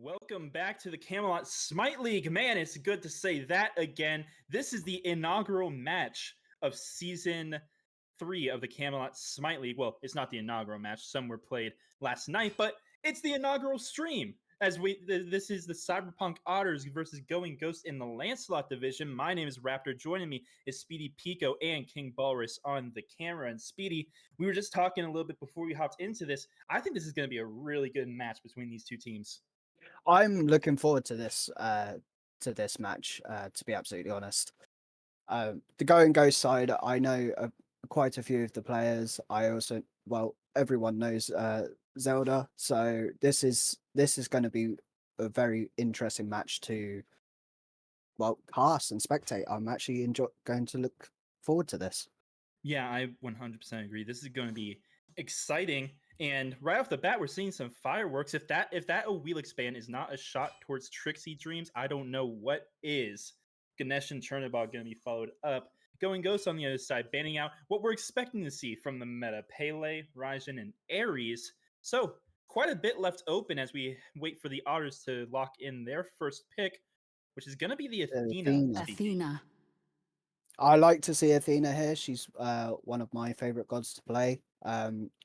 Welcome back to the Camelot Smite League. Man, it's good to say that again. This is the inaugural match of season 3 of the Camelot Smite League. Well, it's not the inaugural match. Some were played last night, but it's the inaugural stream. This is the Cyberpunk Otters versus Going Ghost in the Lancelot division. My name is Raptor. Joining me is Speedy Pico and King Balrus on the camera. And Speedy, we were just talking a little bit before we hopped into this. I think this is going to be a really good match between these two teams. I'm looking forward to this match. To be absolutely honest, the Going Ghost side, I know quite a few of the players. Everyone knows Zelda, so this is going to be a very interesting match to cast and spectate. I'm actually going to look forward to this. Yeah, I 100% agree. This is going to be exciting. And right off the bat, we're seeing some fireworks. If that a wheel expand is not a shot towards Trixie Dreams, I don't know what is. Ganesh and Chernobog going to be followed up. Going Ghost on the other side, banning out what we're expecting to see from the meta: Pele, Raijin, and Ares. So quite a bit left open as we wait for the Otters to lock in their first pick, which is going to be the Athena. Athena. I like to see Athena here. She's one of my favorite gods to play.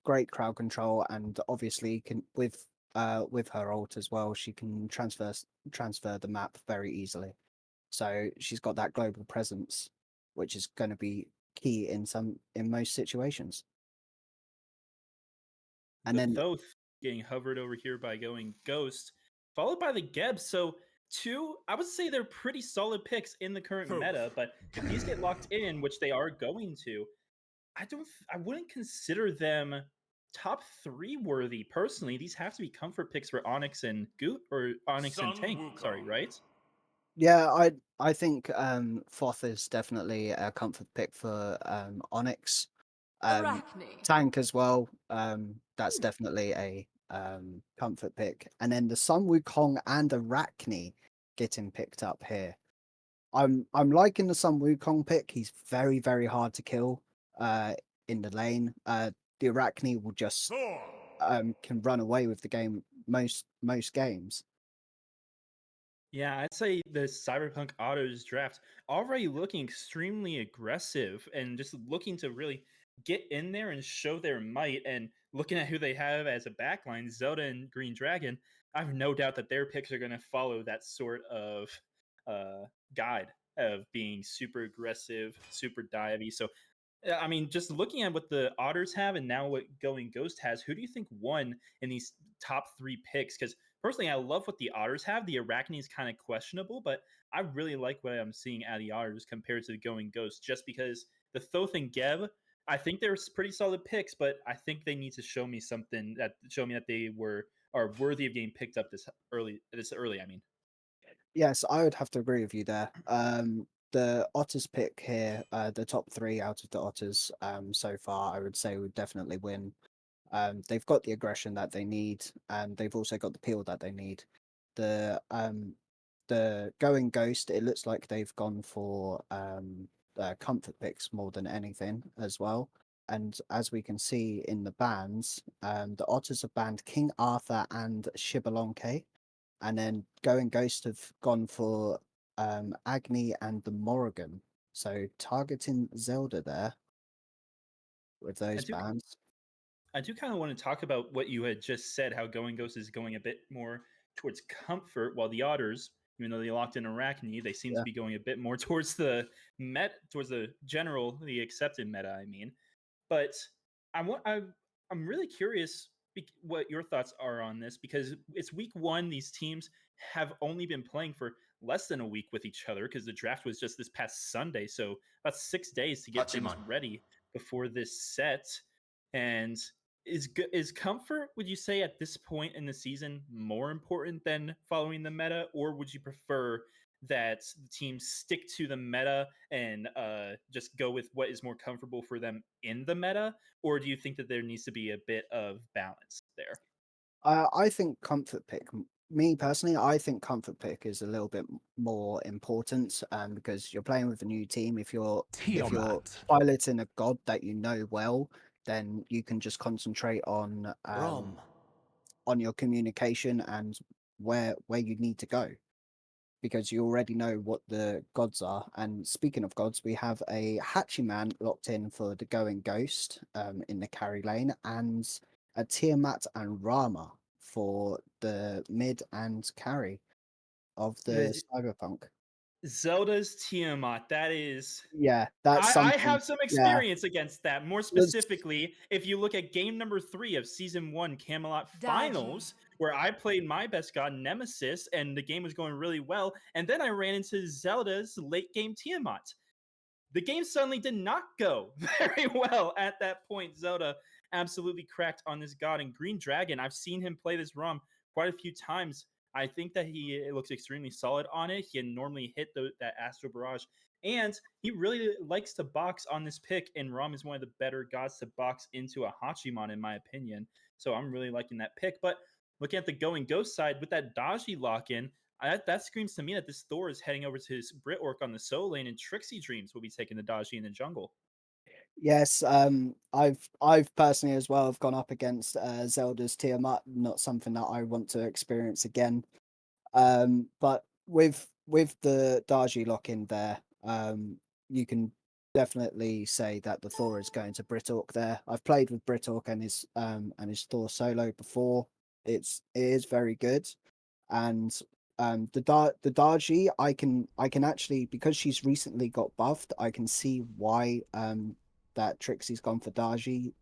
Great crowd control, and obviously can with her ult as well, she can transfer the map very easily. So she's got that global presence, which is going to be key in most situations. And then Thoth getting hovered over here by Going Ghost, followed by the Geb. So I would say they're pretty solid picks in the current meta, but if these get locked in, which they are going to, I wouldn't consider them top 3 worthy personally. These have to be comfort picks for Onyx and Goot, or Onyx and Tank. Sorry, right? yeah, I think Thoth is definitely a comfort pick for Onyx. Tank as well. That's definitely a comfort pick. And then the Sun Wukong and Arachne getting picked up here. I'm liking the Sun Wukong pick. He's very, very hard to kill in the lane. The Arachne will just can run away with the game most games. Yeah, I'd say the Cyberpunk Autos draft already looking extremely aggressive and just looking to really get in there and show their might. And looking at who they have as a backline, Zelda and Green Dragon, I have no doubt that their picks are going to follow that sort of guide of being super aggressive, super divey. So I mean, just looking at what the Otters have and now what Going Ghost has, who do you think won in these top 3 picks? Because personally, I love what the Otters have. The Arachne is kind of questionable, but I really like what I'm seeing out of the Otters compared to the Going Ghost, just because the Thoth and Geb, I think they're pretty solid picks, but I think they need to show me something that they are worthy of getting picked up this early. I mean. Yes, I would have to agree with you there. The Otters pick here, the top 3 out of the Otters so far, I would say would definitely win. They've got the aggression that they need, and they've also got the peel that they need. The Going Ghost, it looks like they've gone for comfort picks more than anything as well. And as we can see in the bans, the Otters have banned King Arthur and Shibalonke, and then Going Ghost have gone for Agni and the Morrigan. So targeting Zelda there with those bans. I do kind of want to talk about what you had just said, how Going Ghost is going a bit more towards comfort, while the Otters, even though they locked in Arachne, they seem to be going a bit more towards the the accepted meta, I mean. But I'm really curious what your thoughts are on this, because it's week 1. These teams have only been playing for less than a week with each other, because the draft was just this past Sunday, so about 6 days to get things ready before this set. And is comfort, would you say, at this point in the season more important than following the meta, or would you prefer that the teams stick to the meta and just go with what is more comfortable for them in the meta, or do you think that there needs to be a bit of balance there? I think comfort pick. Me personally, I think comfort pick is a little bit more important, because you're playing with a new team. If you're piloting a god that you know well, then you can just concentrate on your communication and where you need to go, because you already know what the gods are. And speaking of gods, we have a Hachiman locked in for the Going Ghost in the carry lane, and a Tiamat and Rama for the mid and carry of the The Cyberpunk. Zelda's Tiamat, that is Yeah, that's I something. have some Yeah, experience against that. More let's. specifically, if you look at game number 3 of season 1 Camelot Finals, where I played my best god Nemesis and the game was going really well, and then I ran into Zelda's late game Tiamat. The game suddenly did not go very well at that point. Zelda absolutely cracked on this god. And Green Dragon, I've seen him play this ROM quite a few times. I think that he looks extremely solid on it. He can normally hit that Astro Barrage, and he really likes to box on this pick. And Rom is one of the better gods to box into a Hachiman, in my opinion. So I'm really liking that pick. But looking at the Going Ghost side with that Daji lock in, that screams to me that this Thor is heading over to his Brit Orc on the solo lane, and Trixie Dreams will be taking the Daji in the jungle. Yes, I've personally as well have gone up against Zelda's Tiamat. Not something that I want to experience again. But with the Daji lock in there, you can definitely say that the Thor is going to Britork there. I've played with Britork and his Thor solo before. It is very good, and the Daji, I can actually, because she's recently got buffed, I can see why that Trixie's gone for Daji.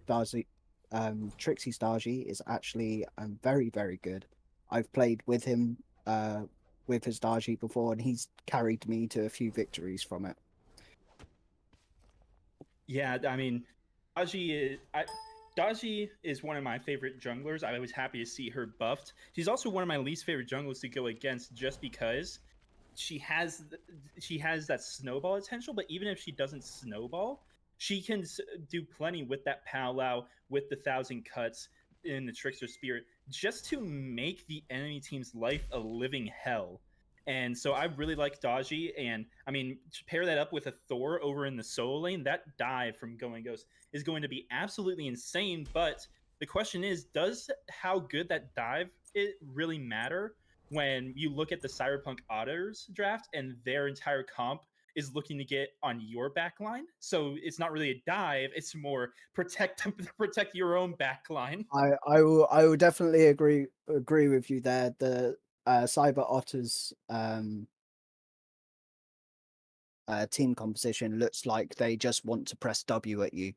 Daji Trixie's Daji is actually very, very good. I've played with him with his Daji before, and he's carried me to a few victories from it. Yeah, I mean, Daji is one of my favorite junglers. I was happy to see her buffed. She's also one of my least favorite junglers to go against, just because she has she has that snowball potential. But even if she doesn't snowball, she can do plenty with that powwow, with the 1,000 cuts in the trickster spirit, just to make the enemy team's life a living hell. And so I really like Daji, and I mean, pair that up with a Thor over in the solo lane, that dive from Going Ghost is going to be absolutely insane. But the question is, does how good that dive it really matter when you look at the Cyberpunk Otters draft and their entire comp is looking to get on your backline? So it's not really a dive; it's more protect your own backline. I will definitely agree with you there. The Cyber Otters team composition looks like they just want to press W at you,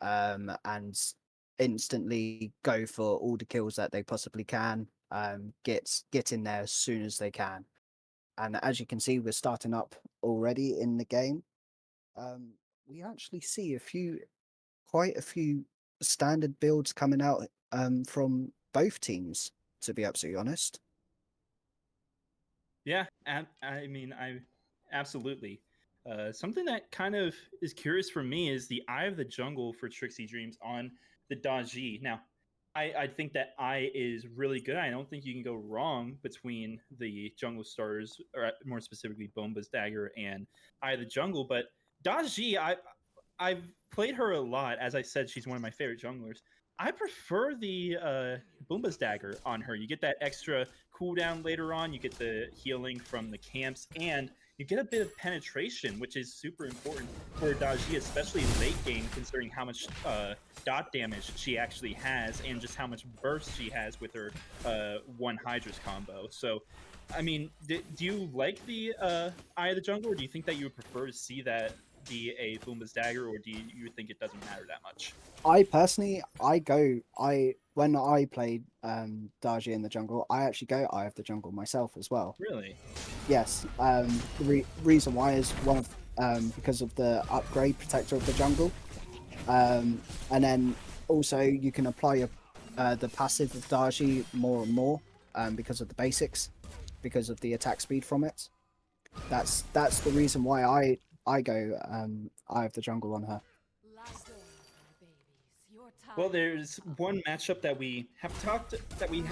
and instantly go for all the kills that they possibly can. Get in there as soon as they can. And as you can see, we're starting up already in the game. We actually see quite a few standard builds coming out from both teams. To be absolutely honest. Yeah, I mean, I absolutely. Something that kind of is curious for me is the Eye of the Jungle for Trixie Dreams on the Daji. Now, I think that Eye is really good. I don't think you can go wrong between the Jungle Stars, or more specifically, Bomba's Dagger and Eye of the Jungle. But Daji, I've played her a lot. As I said, she's one of my favorite junglers. I prefer the Boomba's Dagger on her. You get that extra cooldown later on. You get the healing from the camps, and you get a bit of penetration, which is super important for Daji, especially late game, considering how much dot damage she actually has and just how much burst she has with her one Hydra's combo. So, I mean, do you like the Eye of the Jungle, or do you think that you would prefer to see that be a Boomba's Dagger, or do you think it doesn't matter that much? I personally, I when I played Daji in the jungle, I actually go Eye of the Jungle myself as well. Really? Yes. The reason why is one of because of the upgrade Protector of the Jungle, and then also you can apply your the passive of Daji more and more because of the basics, because of the attack speed from it. That's the reason why I go Eye of the Jungle on her. Well, there's one matchup that we have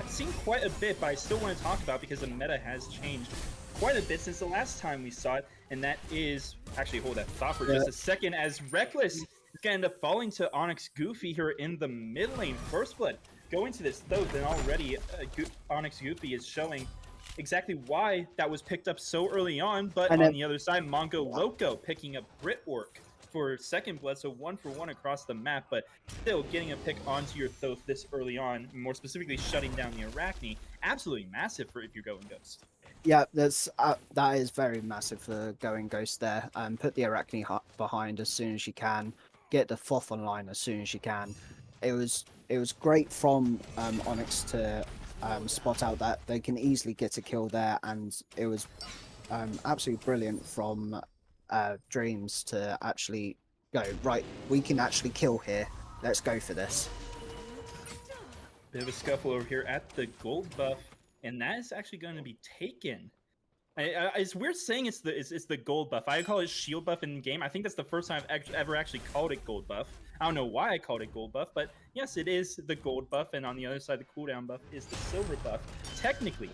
seen quite a bit, but I still want to talk about because the meta has changed quite a bit since the last time we saw it, and that is actually hold that thought for just a second, as Reckless It's going to end up falling to Onyx Goofy here in the mid lane. First Blood going to this Thoth, and already Onyx Goofy is showing exactly why that was picked up so early on. But And on then, the other side, Mongo Loco picking up Brit Orc for second blood, so 1-for-1 across the map, but still getting a pick onto your Thoth this early on, more specifically shutting down the Arachne. Absolutely massive for if you're going Ghost. yeah, that is very massive for going Ghost there. Put the Arachne behind as soon as you can. Get the Thoth online as soon as you can. It was great from Onyx to spot out that they can easily get a kill there, and it was absolutely brilliant from Dreams to actually go, right, we can actually kill here. Let's go for this. Bit of a scuffle over here at the gold buff, and that is actually going to be taken. It's weird saying it's the gold buff. I call it shield buff in game. I think that's the first time I've ever actually called it gold buff. I don't know why I called it gold buff, but yes, it is the gold buff, and on the other side, the cooldown buff is the silver buff. Technically,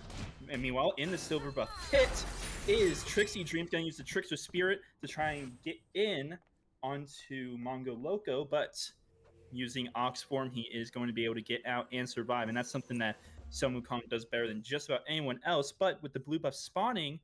and meanwhile, in the silver buff pit is Trixie Dreams going to use the Trickster Spirit to try and get in onto Mongo Loco, but using Ox form, he is going to be able to get out and survive, and that's something that Sun Wukong does better than just about anyone else. But with the blue buff spawning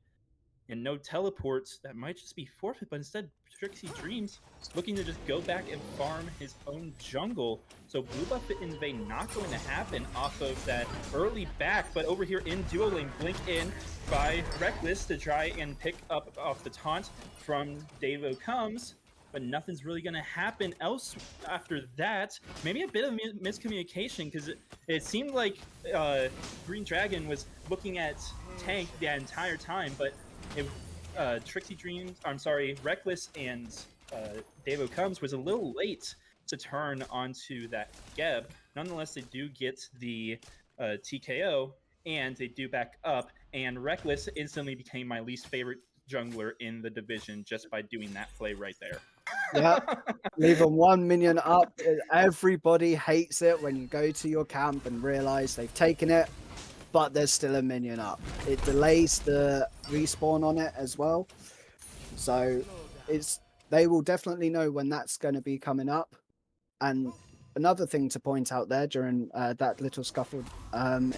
and no teleports, that might just be forfeit. But instead, Trixie Dreams looking to just go back and farm his own jungle. So blue buff invade not going to happen off of that early back. But over here in duo lane, blink in by Reckless to try and pick up off the taunt from Devo Comes. But nothing's really going to happen else after that. Maybe a bit of miscommunication, because it seemed like Green Dragon was looking at Tank the entire time, but Trixie Dreams, I'm sorry, Reckless and Devo Comes was a little late to turn onto that Geb. Nonetheless, they do get the TKO, and they do back up, and Reckless instantly became my least favorite jungler in the division just by doing that play right there. Yeah, leaving 1 minion up. Everybody hates it when you go to your camp and realize they've taken it, but there's still a minion up. It delays the respawn on it as well. So they will definitely know when that's going to be coming up. And another thing to point out there during that little scuffle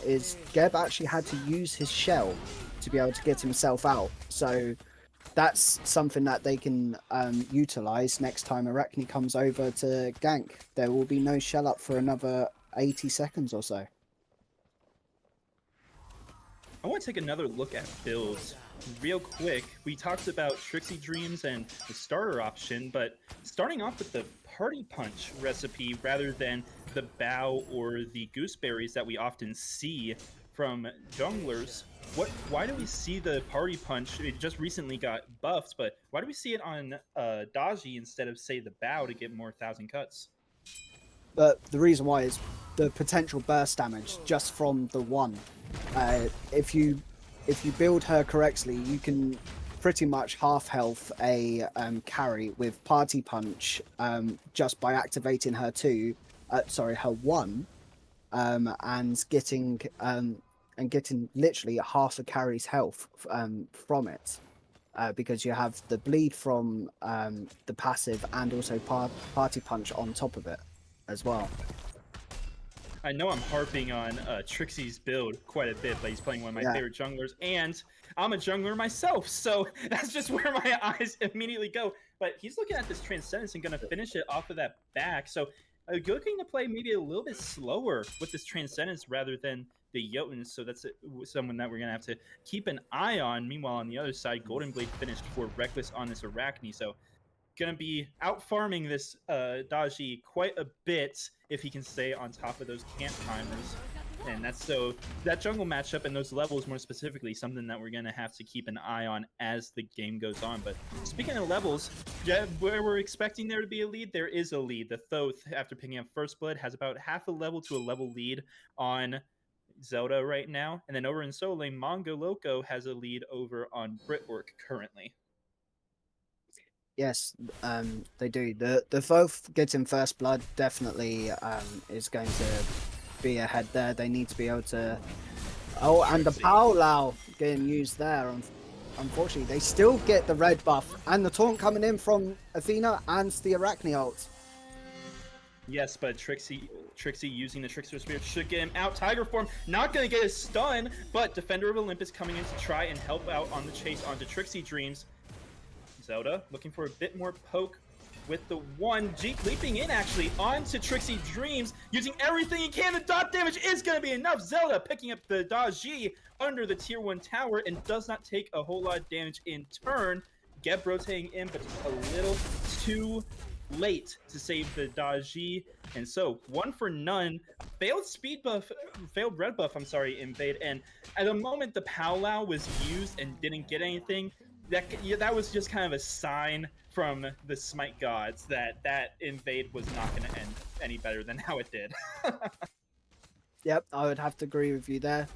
is Geb actually had to use his shell to be able to get himself out. So that's something that they can utilize next time Arachne comes over to gank. There will be no shell up for another 80 seconds or so. I want to take another look at builds real quick. We talked about Trixie Dreams and the starter option, but starting off with the Party Punch recipe rather than the Bow or the Gooseberries that we often see from junglers. Why do we see the Party Punch? It just recently got buffed, but why do we see it on Daji instead of, say, the Bow to get more 1,000 cuts? But the reason why is the potential burst damage just from the one. If you build her correctly, you can pretty much half health a carry with Party Punch just by activating her her one, and getting literally half a carry's health from it, because you have the bleed from the passive and also Party Punch on top of it as well. I know I'm harping on Trixie's build quite a bit, but he's playing one of my favorite junglers, and I'm a jungler myself, so that's just where my eyes immediately go. But he's looking at this Transcendence and going to finish it off of that back, so looking to play maybe a little bit slower with this Transcendence rather than the Jotun, so that's someone that we're going to have to keep an eye on. Meanwhile, on the other side, Golden Blade finished for Reckless on this Arachne, so going to be out farming this Daji quite a bit if he can stay on top of those camp timers. And that's so that jungle matchup and those levels more specifically something that we're going to have to keep an eye on as the game goes on. But speaking of levels, where we're expecting there to be a lead, there is a lead. The Thoth, after picking up First Blood, has about half a level to a level lead on Zelda right now. And then over in solo lane, Mongo Loco has a lead over on Brit Orc currently. Yes, they do. The Thoth getting First Blood definitely is going to be ahead there. They need to be able to... Oh, and the Powwow getting used there. Unfortunately, they still get the red buff. And the taunt coming in from Athena and the Arachne ult. Yes, but Trixie using the Trickster Spirit should get him out. Tiger Form not going to get a stun, but Defender of Olympus coming in to try and help out on the chase onto Trixie Dreams. Zelda looking for a bit more poke with the 1G leaping in actually onto Trixie Dreams, using everything he can. The dot damage is going to be enough. Zelda picking up the Daji under the tier 1 tower and does not take a whole lot of damage in turn. Geb rotating in, but just a little too late to save the Daji. And so, one for none. Failed red buff, I'm sorry, invade. And at the moment the powwow was used and didn't get anything, that was just kind of a sign from the Smite gods that invade was not going to end any better than how it did. Yep, I would have to agree with you there.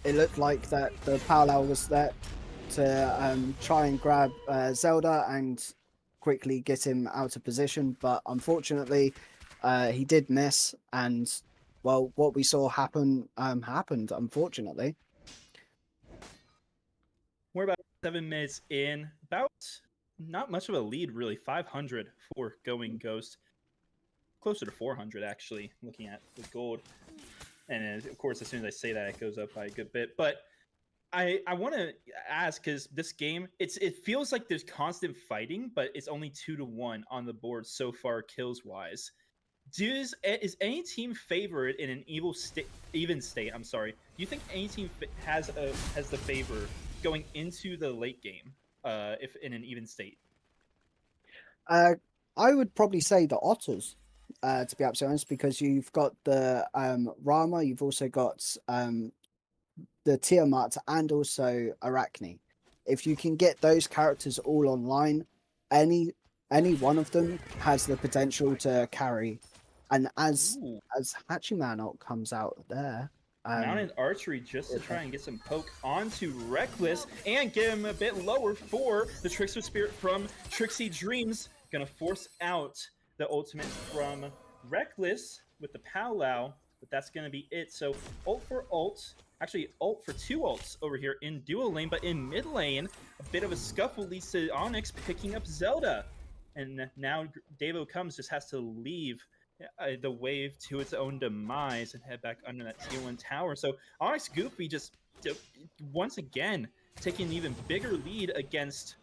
It looked like that the powwow was there to try and grab Zelda and quickly get him out of position, but unfortunately he did miss, and well, what we saw happen happened, unfortunately. We're about 7 minutes in, about not much of a lead really. 500 for Going Ghost, closer to 400 actually, looking at the gold. And of course, as soon as I say that, it goes up by a good bit. But I want to ask, because this game, it feels like there's constant fighting, but it's only 2-1 on the board so far, kills wise. Is any team favored in an even state? I'm sorry. Do you think any team has the favor going into the late game, if in an even state? I would probably say the Otters, to be absolutely honest, because you've got the Rama, you've also got the Tiamat, and also Arachne. If you can get those characters all online, any one of them has the potential to carry. And as Hachiman comes out there, mounted archery just to try and get some poke onto Reckless and get him a bit lower for the Trickster Spirit from Trixie Dreams. Gonna force out the ultimate from Reckless with the powwow, but that's gonna be it. So ult for ult, actually ult for 2 ults over here in dual lane, but in mid lane, a bit of a scuffle leads to Onyx picking up Zelda. And now Devo Comes just has to leave the wave to its own demise and head back under that tier 1 tower. So Onyx Goofy just once again taking an even bigger lead against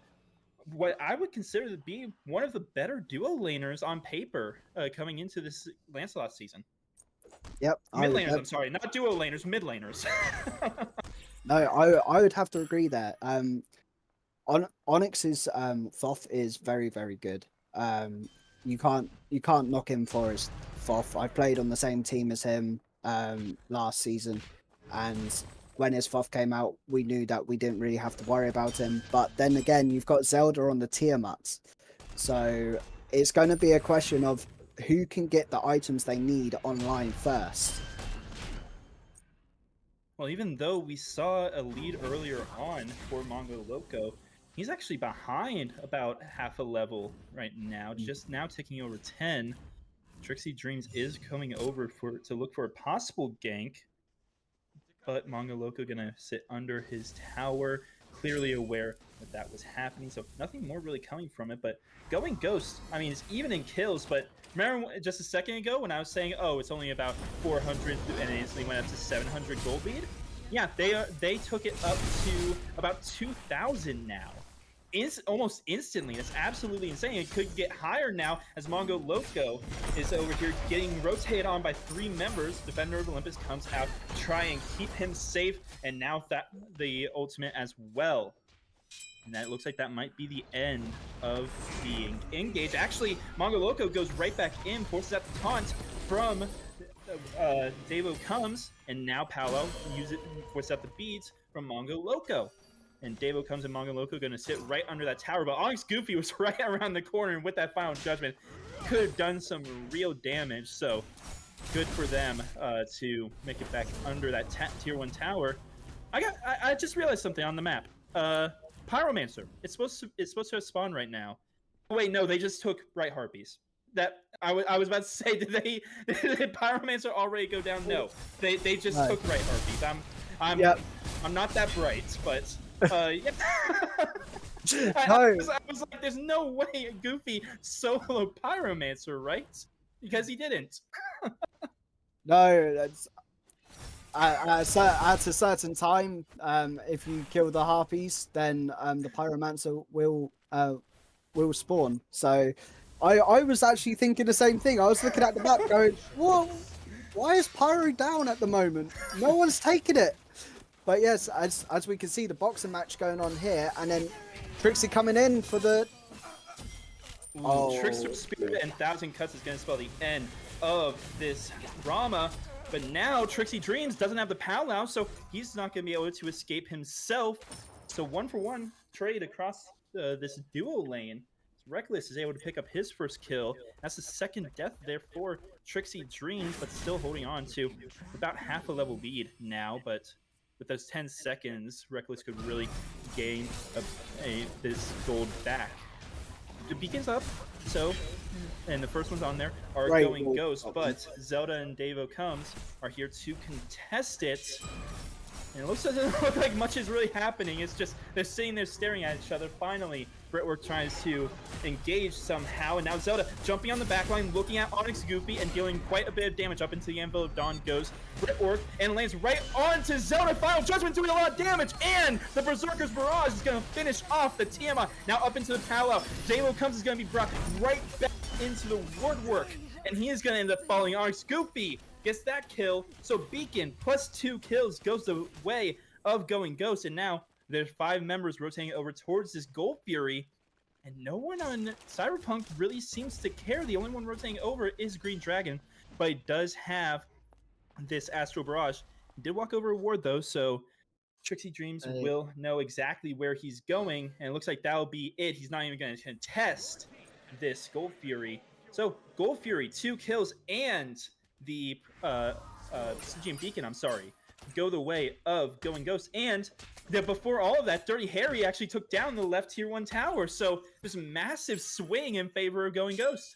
what I would consider to be one of the better duo laners on paper coming into this Lancelot season. Yep. Mid laners, I'm sorry, not duo laners, mid laners. No, I would have to agree there. Onyx's Thoth is very, very good. You can't knock him for his Thoth. I played on the same team as him last season, and when his Thoth came out, we knew that we didn't really have to worry about him. But then again, you've got Zelda on the Tiamat, so it's going to be a question of who can get the items they need online first. Well, even though we saw a lead earlier on for Mongo Loco, he's actually behind about half a level right now, just now ticking over 10. Trixie Dreams is coming over to look for a possible gank, but Mongo Loco gonna sit under his tower, clearly aware that was happening, so nothing more really coming from it. But Going Ghost, I mean, it's even in kills, but remember just a second ago when I was saying, oh, it's only about 400 and it instantly went up to 700 gold lead? Yeah, they took it up to about 2,000 now. Almost instantly. That's absolutely insane. It could get higher now as Mongo Loco is over here getting rotated on by 3 members. Defender of Olympus comes out to try and keep him safe, and now that the ultimate as well. And that looks like that might be the end of the engage. Actually, Mongo Loco goes right back in, forces out the taunt from Devo Comes, and now Paolo forces out the beads from Mongo Loco. And Devo Comes and Mongo Loco going to sit right under that tower, but Onyx Goofy was right around the corner, and with that final judgment, could have done some real damage. So good for them to make it back under that tier 1 tower. I just realized something on the map. Pyromancer. It's supposed to have spawned right now. Wait, no, they just took Bright Harpies. That I was about to say, did Pyromancer already go down? No, they just took Bright Harpies. I'm not that bright, but yeah. I was like, there's no way Goofy solo Pyromancer, right? because he didn't. No, that's at a certain time. If you kill the harpies, then the pyromancer will spawn. So, I was actually thinking the same thing. I was looking at the map, going, "Whoa, why is pyro down at the moment? No one's taking it." But yes, as we can see, the boxing match going on here, and then Trixie coming in for the. Oh. Trickster Spirit and 1,000 Cuts is going to spell the end of this drama. But now Trixie Dreams doesn't have the Powwow, so he's not going to be able to escape himself. So 1-for-1 trade across this duo lane. Reckless is able to pick up his first kill. That's the second death there for Trixie Dreams, but still holding on to about half a level lead now. But with those 10 seconds, Reckless could really gain this gold back. The beacon's up, so, and the first ones on there are going Ghost, but Zelda and Davo Comes are here to contest it. And it doesn't look like much is really happening. It's just they're sitting there staring at each other. Finally, Brittwork tries to engage somehow, and now Zelda jumping on the backline, looking at Onyx Goofy and dealing quite a bit of damage. Up into the Anvil of Dawn goes Brittwork and lands right onto Zelda. Final Judgment doing a lot of damage, and the Berserker's Barrage is going to finish off the Tiamat. Now up into the Powwow. Davo Comes is going to be brought right back into the Wardwork, and he is going to end up falling. Onyx Goofy gets that kill, so Beacon plus 2 kills goes the way of going Ghost, and now there's 5 members rotating over towards this Gold Fury, and no one on Cyberpunk really seems to care. The only one rotating over is Green Dragon, but he does have this Astral Barrage. He did walk over a ward though, so Trixie Dreams will know exactly where he's going, and it looks like that'll be it. He's not even going to contest this Gold Fury. So Gold Fury, 2 kills, and the Stygian Beacon, go the way of going Ghost. And before all of that, Dirty Harry actually took down the left tier 1 tower. So there's a massive swing in favor of going Ghost.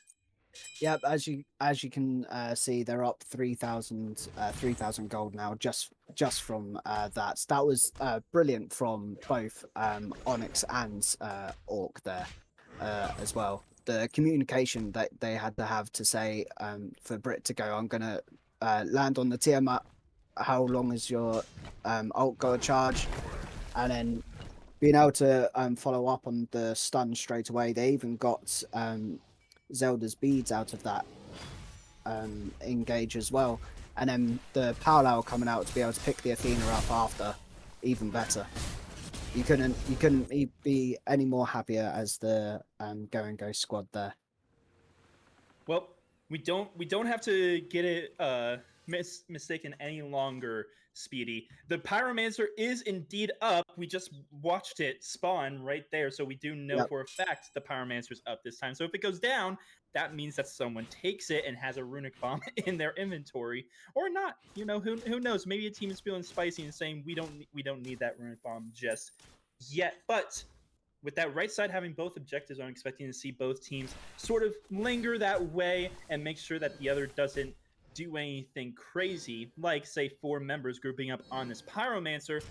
Yep, as you can see, they're up 3,000 gold now just from that. That was brilliant from both Onyx and Orc there as well. The communication that they had to have to say for Brit to go, I'm gonna land on the Tiamat. How long is your ult got to charge? And then being able to follow up on the stun straight away. They even got Zelda's beads out of that engage as well. And then the Powwow coming out to be able to pick the Athena up after, even better. You couldn't be any more happier as the Go and Go squad there. Well, we don't have to get it mistaken any longer, Speedy. The Pyromancer is indeed up. We just watched it spawn right there, so we do know for a fact the Pyromancer's up this time. So if it goes down, that means that someone takes it and has a runic bomb in their inventory, or not. You know, who knows? Maybe a team is feeling spicy and saying we don't need that runic bomb just yet. But with that right side having both objectives, I'm expecting to see both teams sort of linger that way and make sure that the other doesn't do anything crazy, like say 4 members grouping up on this Pyromancer.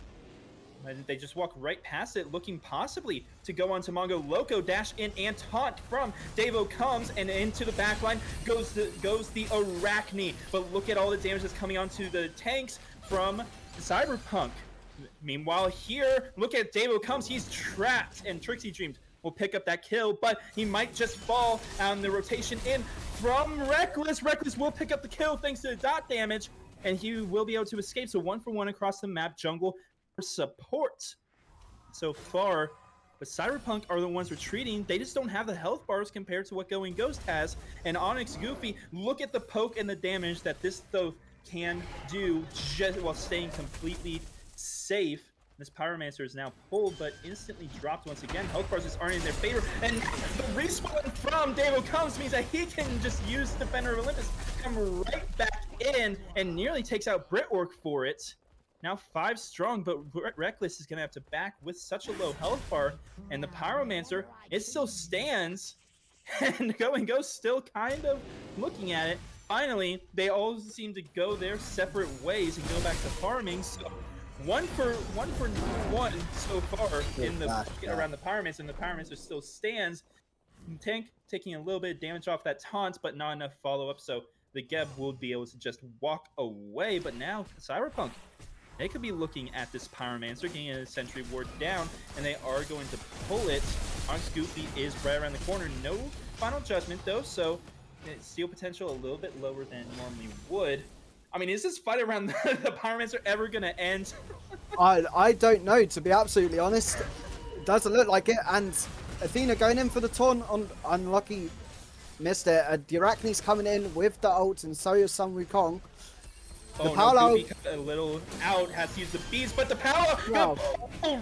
And they just walk right past it, looking possibly to go on to Mongo Loco. Dash in and taunt from Davo Comes, and into the backline goes the Arachne. But look at all the damage that's coming onto the tanks from Cyberpunk. Meanwhile here, look at Davo Comes. He's trapped, and Trixie Dreams will pick up that kill, but he might just fall on the rotation in from Reckless. Reckless will pick up the kill thanks to the dot damage, and he will be able to escape. So 1-for-1 across the map. Jungle for support so far, but Cyberpunk are the ones retreating. They just don't have the health bars compared to what Going Ghost has. And Onyx Goofy, look at the poke and the damage that this Thoth can do just while staying completely safe. This Pyromancer is now pulled, but instantly dropped once again. Health bars just aren't in their favor, and the respawn from Davo Comes means that he can just use Defender of Olympus, come right back in, and nearly takes out Brittwork for it. Now 5 strong, but Reckless is going to have to back with such a low health bar, and the Pyromancer, it still stands, and Going Ghost still kind of looking at it. Finally, they all seem to go their separate ways and go back to farming, so one for one so far in the around the Pyromancer, and the Pyromancer still stands. Tank taking a little bit of damage off that taunt, but not enough follow-up, so the Geb will be able to just walk away. But now Cyberpunk, they could be looking at this Pyromancer getting a Sentry Ward down, and they are going to pull it. Onyx Goofy is right around the corner. No Final Judgment, though, so steal potential a little bit lower than it normally would. I mean, is this fight around the Pyromancer ever going to end? I don't know, to be absolutely honest. It doesn't look like it. And Athena going in for the taunt on unlucky. Missed it. The Arachne's coming in with the ult, and so is Sun Wukong. The no, Goofy cut a little out, has to use the beads, but the Paolo, wow.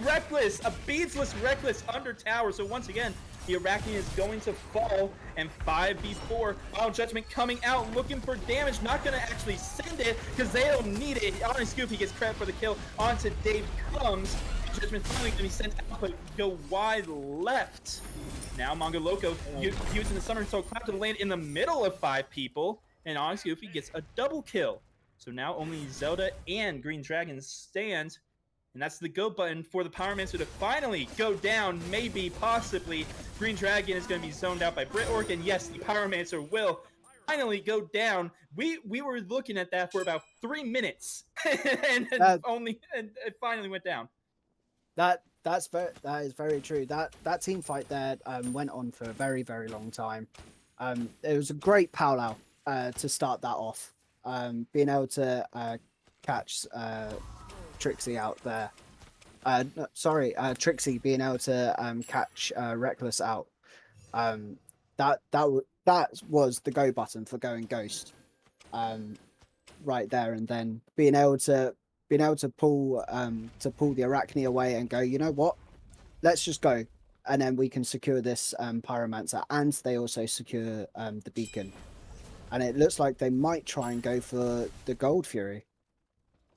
Reckless, a beadsless Reckless under tower. So once again, the Arachne is going to fall, and 5v4. Final Judgment coming out, looking for damage, not going to actually send it, because they don't need it. Honest Goofy gets credit for the kill, onto Dave comes. Judgment finally going to be sent out, but go wide left. Now Mongo Loco using the Summoning Soul Clap to land in the middle of 5 people, and Honest Goofy gets a double kill. So now only Zelda and Green Dragon stand, and that's the go button for the Pyromancer to finally go down, maybe, possibly. Green Dragon is going to be zoned out by Brit Orc, and yes, the Pyromancer will finally go down. We were looking at that for about 3 minutes, and it finally went down. That is very true. That team fight there went on for a very, very long time. It was a great powwow to start that off. Being able to catch Trixie out there. Trixie being able to catch Reckless out. That was the go button for going Ghost. Right there, and then being able to pull the Arachne away and go, you know what? Let's just go, and then we can secure this Pyromancer, and they also secure the beacon. And it looks like they might try and go for the Gold Fury.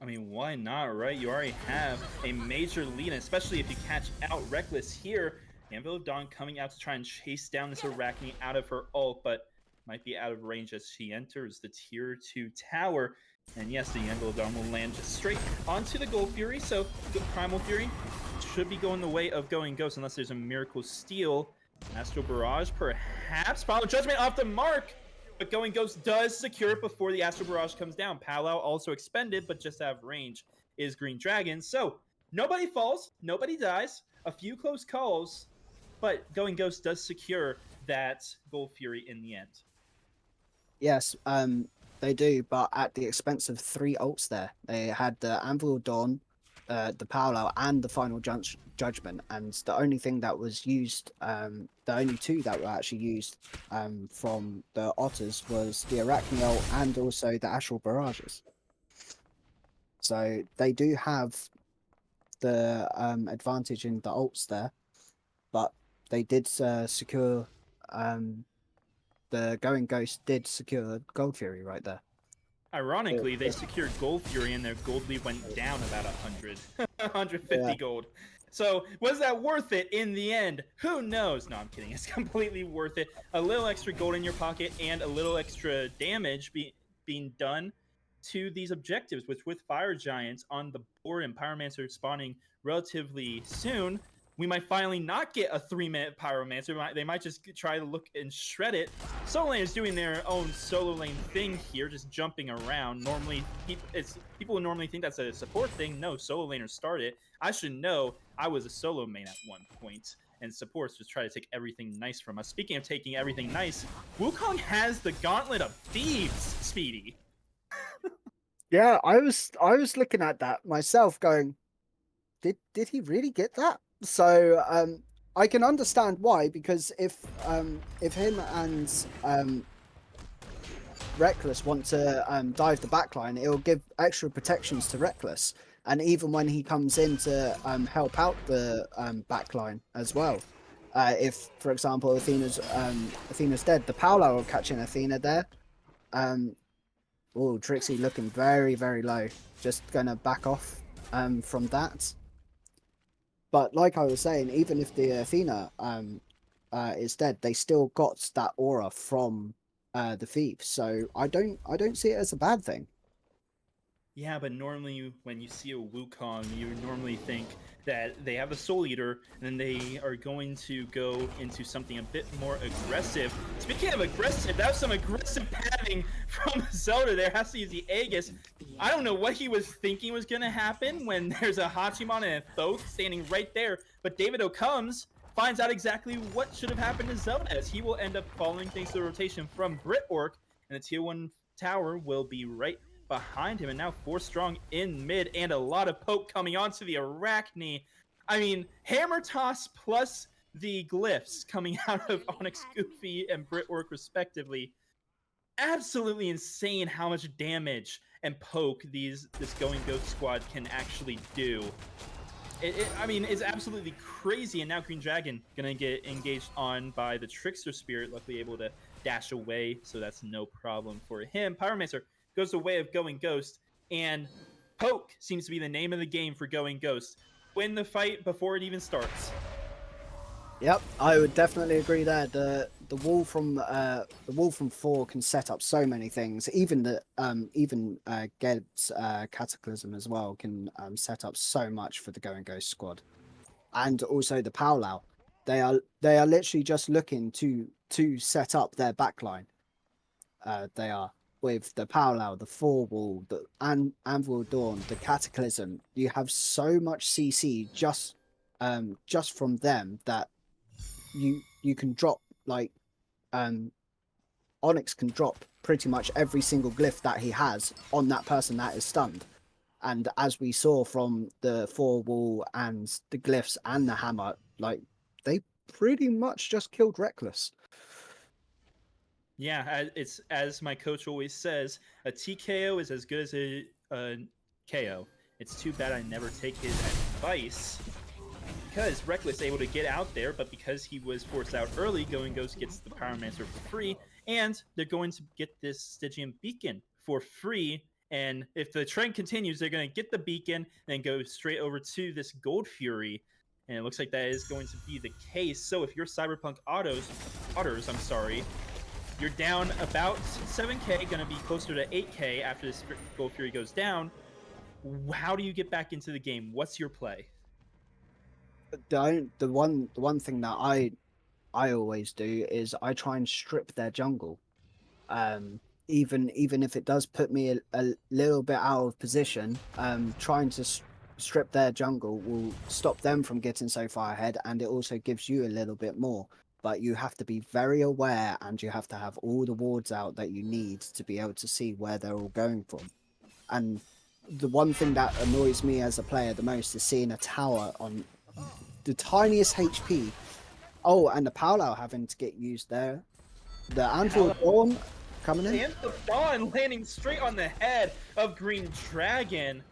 I mean, why not, right? You already have a major lead, especially if you catch out Reckless here. Anvil of Dawn coming out to try and chase down this Arachne out of her ult, but might be out of range as she enters the tier 2 tower. And yes, the Anvil of Dawn will land just straight onto the Gold Fury, so the Primal Fury should be going the way of going Ghost unless there's a Miracle Steal. Astral Barrage, perhaps. Final Judgment off the mark! But Going Ghost does secure it before the Astral Barrage comes down. Powwow also expended, but just out of range is Green Dragon. So nobody falls, nobody dies, a few close calls, but Going Ghost does secure that Gold Fury in the end. Yes, they do, but at the expense of 3 ults there. They had the Anvil Dawn, the Powwow, and the Final Judgment, and the only thing that was used, the only 2 that were actually used from the Otters was the Arachne ult and also the Astral Barrages. So they do have the advantage in the ults there, but they did secure the Going Ghost did secure Gold Fury right there. Ironically, they secured Gold Fury and their gold lead went down about 100, 150 gold. So was that worth it in the end? Who knows? No, I'm kidding. It's completely worth it. A little extra gold in your pocket and a little extra damage being done to these objectives, which with Fire Giants on the board and Pyromancer spawning relatively soon, we might finally not get a 3-minute Pyromancer. They might just try to look and shred it. Solo Lane is doing their own solo lane thing here, just jumping around. Normally, people would normally think that's a support thing. No, solo laners start it. I should know. I was a solo main at one point, and supports just try to take everything nice from us. Speaking of taking everything nice, Wukong has the Gauntlet of Thieves, Speedy. Yeah, I was looking at that myself, going, did he really get that? So I can understand why, because if him and Reckless want to dive the backline, it will give extra protections to Reckless, and even when he comes in to help out the backline as well. If, for example, Athena's dead, the Powwow will catch in Athena there. Oh, Trixie looking very, very low. Just gonna back off from that. But like I was saying, even if the Athena is dead, they still got that aura from the Thieves. So I don't see it as a bad thing. Yeah, but normally when you see a Wukong, you normally think that they have a Soul Eater, and then they are going to go into something a bit more aggressive. Speaking of aggressive, that was some aggressive padding from Zelda there. Has to use the Aegis. I don't know what he was thinking was going to happen when there's a Hachiman and a Thoth standing right there, but Davido comes, finds out exactly what should have happened to Zelda, as he will end up following thanks to the rotation from Brit Orc, and the tier 1 tower will be right behind him, and now 4 strong in mid, and a lot of poke coming onto the Arachne. I mean, hammer toss plus the glyphs coming out of Onyx, Goofy, and Brit Orc respectively. Absolutely insane how much damage and poke this Going Ghost squad can actually do. I mean, it's absolutely crazy. And now Green Dragon gonna get engaged on by the Trickster Spirit, luckily able to dash away, so that's no problem for him. Pyromancer goes the way of Going Ghost, and Poke seems to be the name of the game for Going Ghost. Win the fight before it even starts. Yep, I would definitely agree there. The wall from 4 can set up so many things. Even Ged's Cataclysm as well can set up so much for the Going Ghost squad, and also the Powwow. They are literally just looking to set up their backline. They are with the Powwow, the 4 wall, the Anvil Dawn, the Cataclysm. You have so much CC just from them that you can drop like Onyx can drop pretty much every single glyph that he has on that person that is stunned. And as we saw from the 4 wall and the glyphs and the hammer, like they pretty much just killed Reckless. Yeah, it's as my coach always says, a TKO is as good as a KO. It's too bad I never take his advice, because Reckless able to get out there, but because he was forced out early, Going Ghost gets the Pyromancer for free, and they're going to get this Stygian Beacon for free. And if the trend continues, they're going to get the beacon and go straight over to this Gold Fury. And it looks like that is going to be the case. So if you're Cyberpunk Otters, you're down about 7k, going to be closer to 8k after this Gold Fury goes down. How do you get back into the game? What's your play? The one thing that I always do is I try and strip their jungle. Even if it does put me a little bit out of position, trying to strip their jungle will stop them from getting so far ahead, and it also gives you a little bit more. But you have to be very aware, and you have to have all the wards out that you need to be able to see where they're all going from. And the one thing that annoys me as a player the most is seeing a tower on the tiniest HP. Oh, and the Powwow having to get used there. The Anvil Dawn coming in. And the Dawn landing straight on the head of Green Dragon,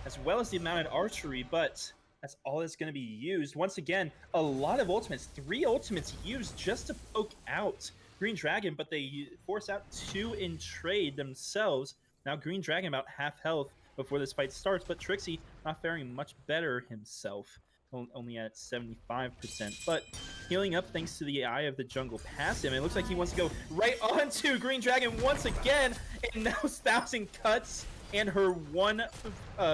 as well as the mounted archery, but that's all that's going to be used. Once again, a lot of ultimates. 3 ultimates used just to poke out Green Dragon, but they force out 2 in trade themselves. Now Green Dragon about half health before this fight starts, but Trixie not faring much better himself, only at 75%, but healing up thanks to the Eye of the Jungle past him. It looks like he wants to go right onto Green Dragon once again, and now 1,000 cuts and her 1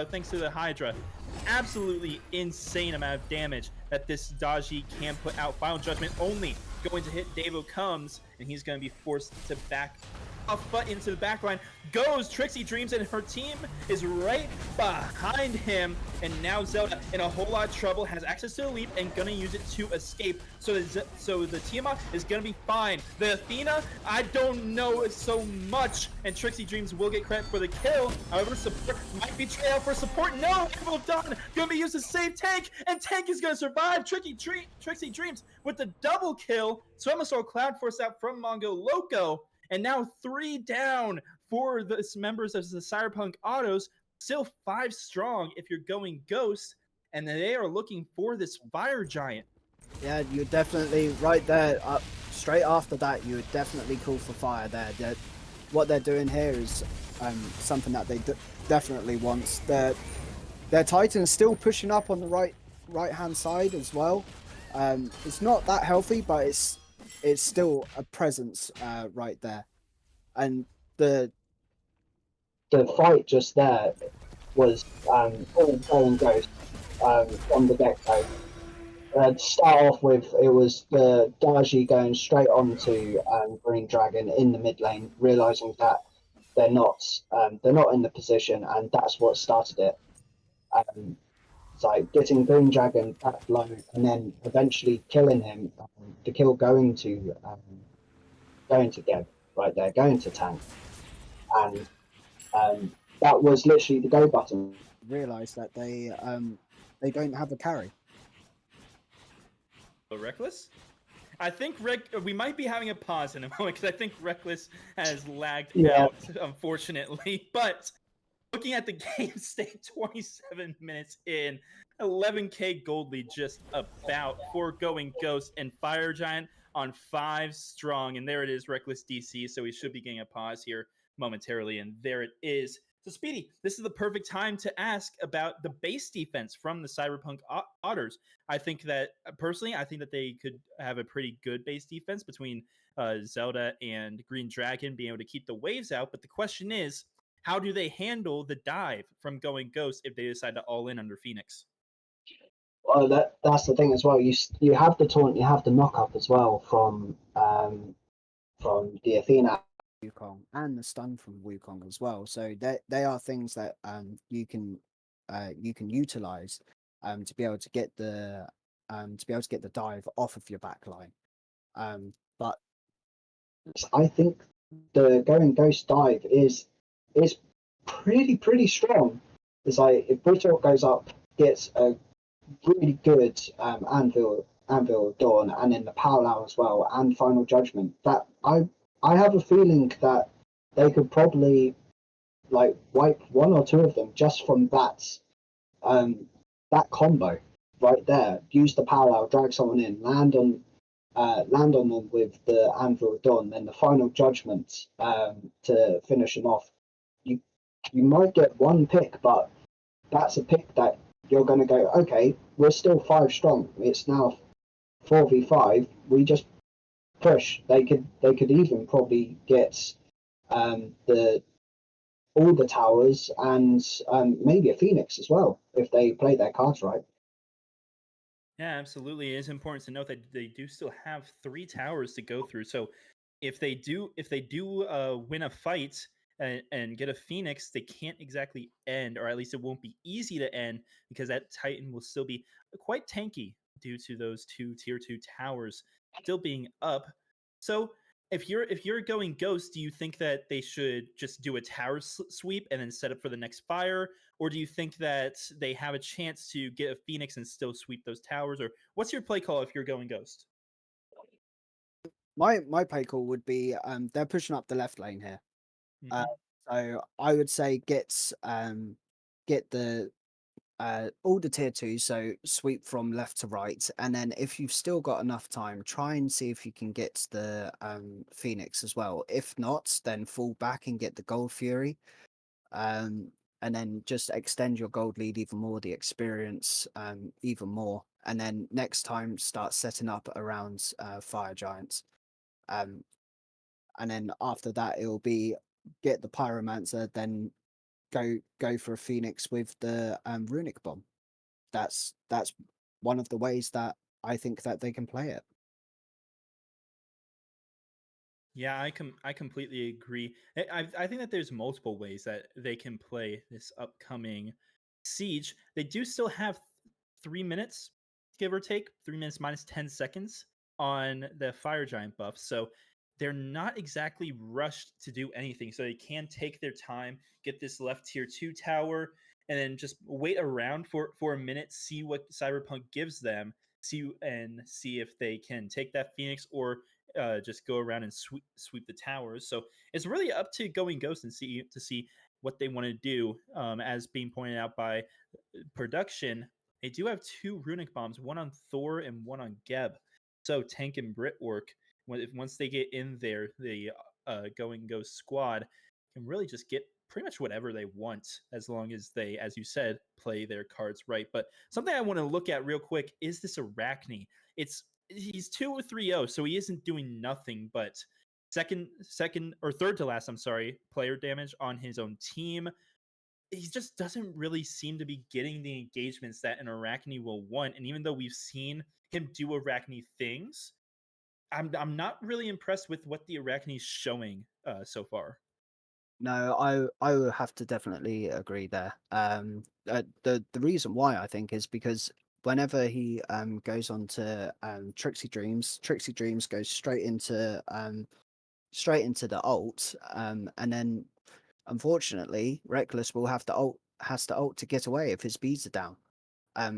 thanks to the Hydra. Absolutely insane amount of damage that this Daji can put out. Final Judgment only going to hit. Davo comes, and he's going to be forced to back off, but into the back line goes Trixie Dreams, and her team is right behind him. And now Zelda, in a whole lot of trouble, has access to the leap and gonna use it to escape. So the Tiamat is gonna be fine. The Athena, I don't know so much, and Trixie Dreams will get credit for the kill. However, support might be traded out for support. No, Evil Dawn gonna be used to save Tank, and Tank is gonna survive. Trixie Dreams with the double kill. Swemasaur Cloud forced out from Mongo Loco. And now 3 down for the members of the Cyberpunk Autos. Still 5 strong if you're Going Ghost. And they are looking for this Fire Giant. Yeah, you're definitely right there. Straight after that, you would definitely call for fire there. What they're doing here is something that they definitely want. Their Titan's still pushing up on the right-hand side as well. It's not that healthy, but it's still a presence right there. And the fight just there, was all going ghost from the get go. To start off with, it was the Daji going straight onto Green Dragon in the mid lane, realizing that they're not in the position, and that's what started it. It's like getting Green Dragon back low, and then eventually killing him. The kill going to Geb right there, going to tank, and that was literally the go button. Realize that they don't have a carry. Reckless? I think we might be having a pause in a moment because I think Reckless has lagged out, unfortunately. But looking at the game state, 27 minutes in, 11k gold lead just about for Going Ghost and Fire Giant on 5 strong. And there it is, Reckless DC. So we should be getting a pause here momentarily. And there it is. So, Speedy, this is the perfect time to ask about the base defense from the Cyberpunk Otters. I think that personally, I think that they could have a pretty good base defense between Zelda and Green Dragon being able to keep the waves out. But the question is, how do they handle the dive from Going Ghost if they decide to all in under Phoenix? Well, that's the thing as well. You have the taunt, you have the knock up as well from the Athena Wukong and the stun from Wukong as well. So they are things that you can utilize to be able to get the dive off of your back line. But I think the Going Ghost dive is pretty strong. It's like if Brittle goes up, gets a really good Anvil Dawn, and then the Powwow as well, and Final Judgment. That I have a feeling that they could probably like wipe one or two of them just from that combo right there. Use the Powwow, drag someone in, land on them with the Anvil Dawn, then the Final Judgment to finish them off. You might get one pick, but that's a pick that you're going to go, okay, we're still 5 strong. It's now 4v5. We just push. They could even probably get the all the towers and maybe a Phoenix as well if they play their cards right. Yeah, absolutely. It is important to note that they do still have 3 towers to go through. So if they do win a fight and get a Phoenix, they can't exactly end, or at least it won't be easy to end because that Titan will still be quite tanky due to those 2 tier 2 towers still being up. So if you're going Ghost, do you think that they should just do a tower sweep and then set up for the next fire, or do you think that they have a chance to get a Phoenix and still sweep those towers, or what's your play call if you're going Ghost? my play call would be they're pushing up the left lane here. Mm-hmm. So I would say get the all the tier 2, so sweep from left to right, and then if you've still got enough time, try and see if you can get the Phoenix as well. If not, then fall back and get the Gold Fury, and then just extend your gold lead even more, the experience even more, and then next time start setting up around Fire Giants, and then after that it will be get the Pyromancer, then go for a Phoenix with the Runic Bomb. That's one of the ways that I think that they can play it. Yeah, I completely agree. I think that there's multiple ways that they can play this upcoming siege. They do still have 3 minutes, give or take, 3 minutes minus 10 seconds on the Fire Giant buff. So they're not exactly rushed to do anything. So they can take their time, get this left tier 2 tower, and then just wait around for a minute, see what Cyberpunk gives them, see if they can take that Phoenix or just go around and sweep the towers. So it's really up to Going Ghost and see what they want to do. As being pointed out by production, they do have 2 runic bombs, one on Thor and one on Geb. So tank and Brit work. Once they get in there, the Going Ghost squad can really just get pretty much whatever they want as long as they, as you said, play their cards right. But something I want to look at real quick is this Arachne. He's 2-3-0, so he isn't doing nothing but second or third to last, I'm sorry, player damage on his own team. he just doesn't really seem to be getting the engagements that an Arachne will want. And even though we've seen him do Arachne things, I'm not really impressed with what the Arachne's showing so far. No, I would have to definitely agree there. The reason why I think is because whenever he goes on to Trixie Dreams goes straight into the ult, and then unfortunately Reckless will have to ult to get away if his speeds are down.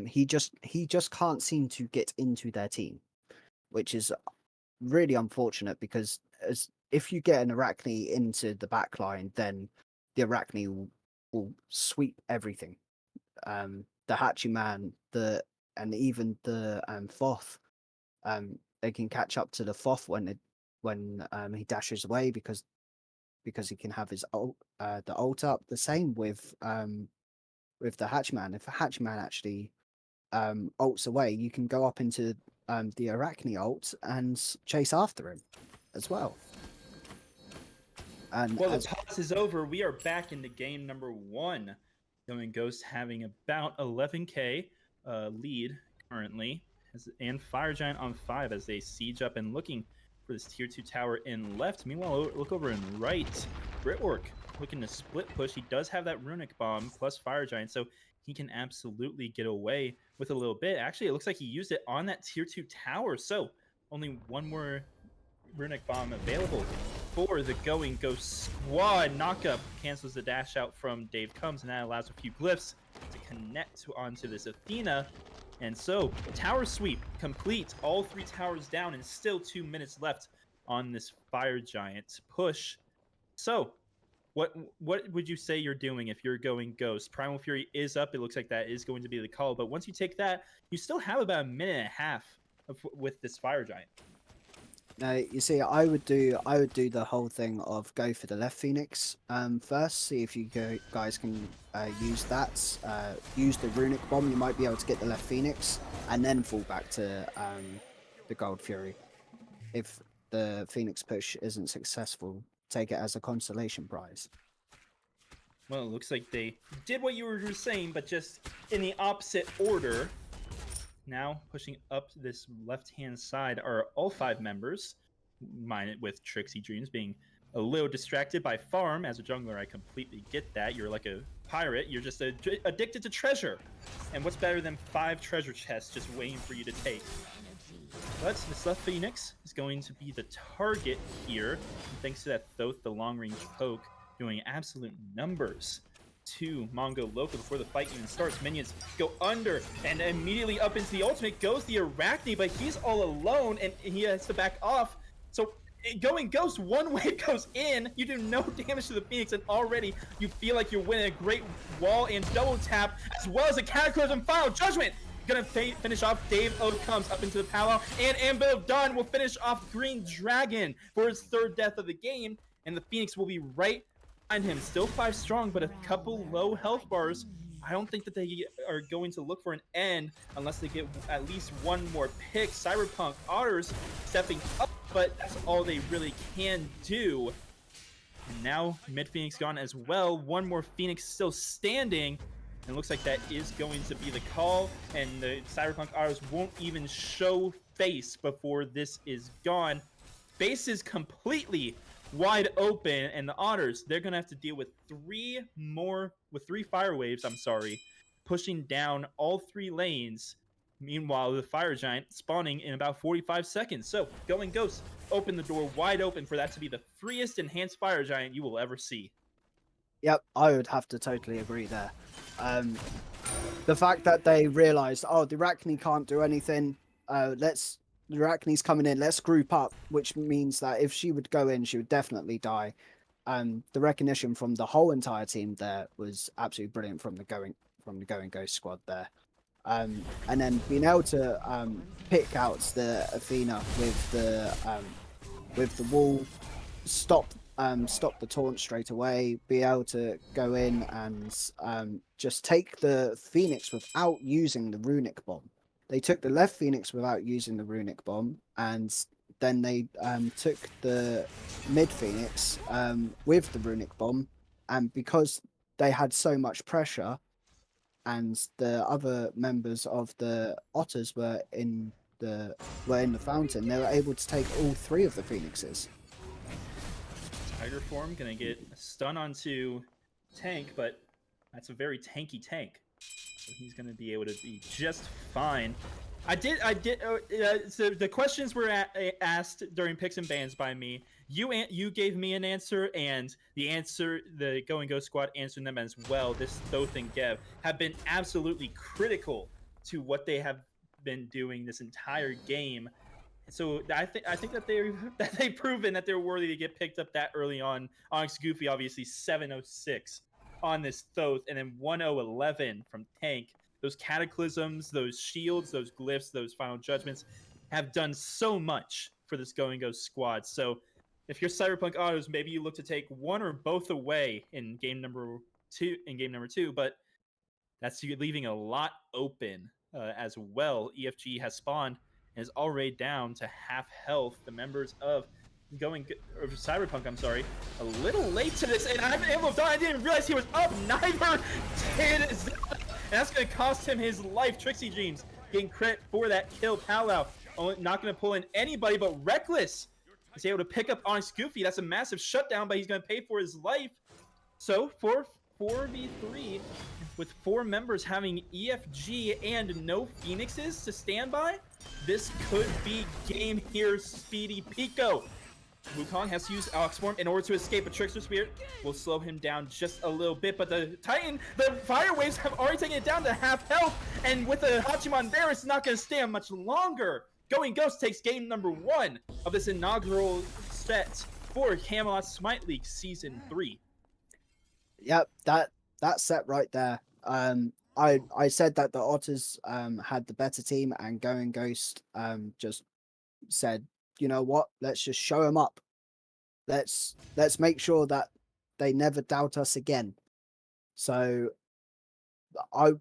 He just can't seem to get into their team, which is really unfortunate because if you get an Arachne into the back line, then the Arachne will sweep everything. The Hachiman, and even the Thoth, they can catch up to the Thoth when he dashes away because he can have his ult, the ult up. The same with the Hatchman. If a Hatchman actually ults away, you can go up into the Arachne ult and chase after him as well. And well, the pause is over. We are back into game number 1. Going Ghost having about 11k lead currently, and Fire Giant on 5 as they siege up and looking for this tier 2 tower in left. Meanwhile, look over in right. Britwork looking to split push. He does have that Runic Bomb plus Fire Giant, so he can absolutely get away with a little bit. Actually, it looks like he used it on that tier 2 tower, so only one more Runic Bomb available for the Going Ghost squad. Knockup cancels the dash out from Dave Combs, and that allows a few glyphs to connect onto this Athena. And so, tower sweep complete. All 3 towers down, and still 2 minutes left on this Fire Giant push. So, what would you say you're doing if you're going Ghost? Primal Fury is up. It looks like that is going to be the call. But once you take that, you still have about a minute and a half with this Fire Giant. no, you see, I would do the whole thing of go for the left Phoenix first. See if you guys can use that. Use the Runic Bomb. You might be able to get the left Phoenix, and then fall back to the Gold Fury. If the Phoenix push isn't successful, take it as a consolation prize. Well, it looks like they did what you were saying, but just in the opposite order. Now, pushing up this left-hand side are all 5 members, mine with Trixie Dreams being a little distracted by farm. As a jungler, I completely get that. You're like a pirate. You're just addicted to treasure. And what's better than 5 treasure chests just waiting for you to take? But this left Phoenix is going to be the target here. And thanks to that Thoth, the long-range poke, doing absolute numbers to Mongo Loco before the fight even starts. Minions go under, and immediately up into the ultimate goes the Arachne, but he's all alone, and he has to back off. So Going Ghost, one wave goes in, you do no damage to the Phoenix, and already you feel like you're winning a great wall and double tap, as well as a Cataclysm Final Judgment. Gonna finish off Dave O comes up into the powwow, and Anvil of Dawn will finish off Green Dragon for his 3rd death of the game, and the Phoenix will be right behind him. Still 5 strong, but a couple low health bars. I don't think that they are going to look for an end unless they get at least one more pick. Cyberpunk Otters stepping up, but that's all they really can do. And now Mid Phoenix gone as well. One more Phoenix still standing. And it looks like that is going to be the call. And the Cyberpunk Otters won't even show face before this is gone. Base is completely wide open, and the Otters, they're gonna have to deal with 3 fire waves, pushing down all 3 lanes. Meanwhile, the Fire Giant spawning in about 45 seconds. So, Going Ghost open the door wide open for that to be the freest enhanced Fire Giant you will ever see. Yep, I would have to totally agree there. The fact that they realized, oh, the Arachne can't do anything, the Arachne's coming in, let's group up, which means that if she would go in, she would definitely die. The recognition from the whole entire team there was absolutely brilliant from the Going Ghost squad there. And then being able to pick out the Athena with the wall, stop the taunt straight away, be able to go in and just take the Phoenix without using the Runic Bomb. They took the left Phoenix without using the Runic Bomb, and then they took the mid Phoenix with the Runic Bomb, and because they had so much pressure, and the other members of the Otters were in the fountain. They were able to take all 3 of the Phoenixes. Tiger form gonna get a stun onto Tank, but that's a very tanky Tank, so he's gonna be able to be just fine. So the questions were asked during picks and bans by me. You gave me an answer, and the Go and Go squad answering them as well. This Thoth and Gev have been absolutely critical to what they have been doing this entire game. So I think that they've proven that they're worthy to get picked up that early on. Onyx Goofy obviously 706 on this Thoth, and then 1011 from Tank. Those cataclysms, those shields, those glyphs, those final judgments have done so much for this Go and Go squad. So if you're Cyberpunk Autos, maybe you look to take one or both away in game number two, but that's leaving a lot open as well. EFG has spawned and is already down to half health. The members of Cyberpunk, I'm sorry, a little late to this, and I didn't realize he was up. Neither did Zelda, and that's going to cost him his life. Trixie Dreams getting credit for that kill. Palau not going to pull in anybody, but Reckless is able to pick up Onyx Goofy. That's a massive shutdown, but he's going to pay for his life. So 4v3 with 4 members having EFG and no Phoenixes to stand by, this could be game here. Speedy Pico. Wukong has to use Alex Form in order to escape. A Trickster Spirit will slow him down just a little bit, but the Titan, the Fire Waves have already taken it down to half health, and with the Hachiman there, it's not going to stand much longer. Going Ghost takes game number 1 of this inaugural set for Camelot Smite League Season 3. Yep, that set right there. I said that the Otters had the better team, and Going Ghost just said, you know what, let's just show them up. Let's make sure that they never doubt us again. So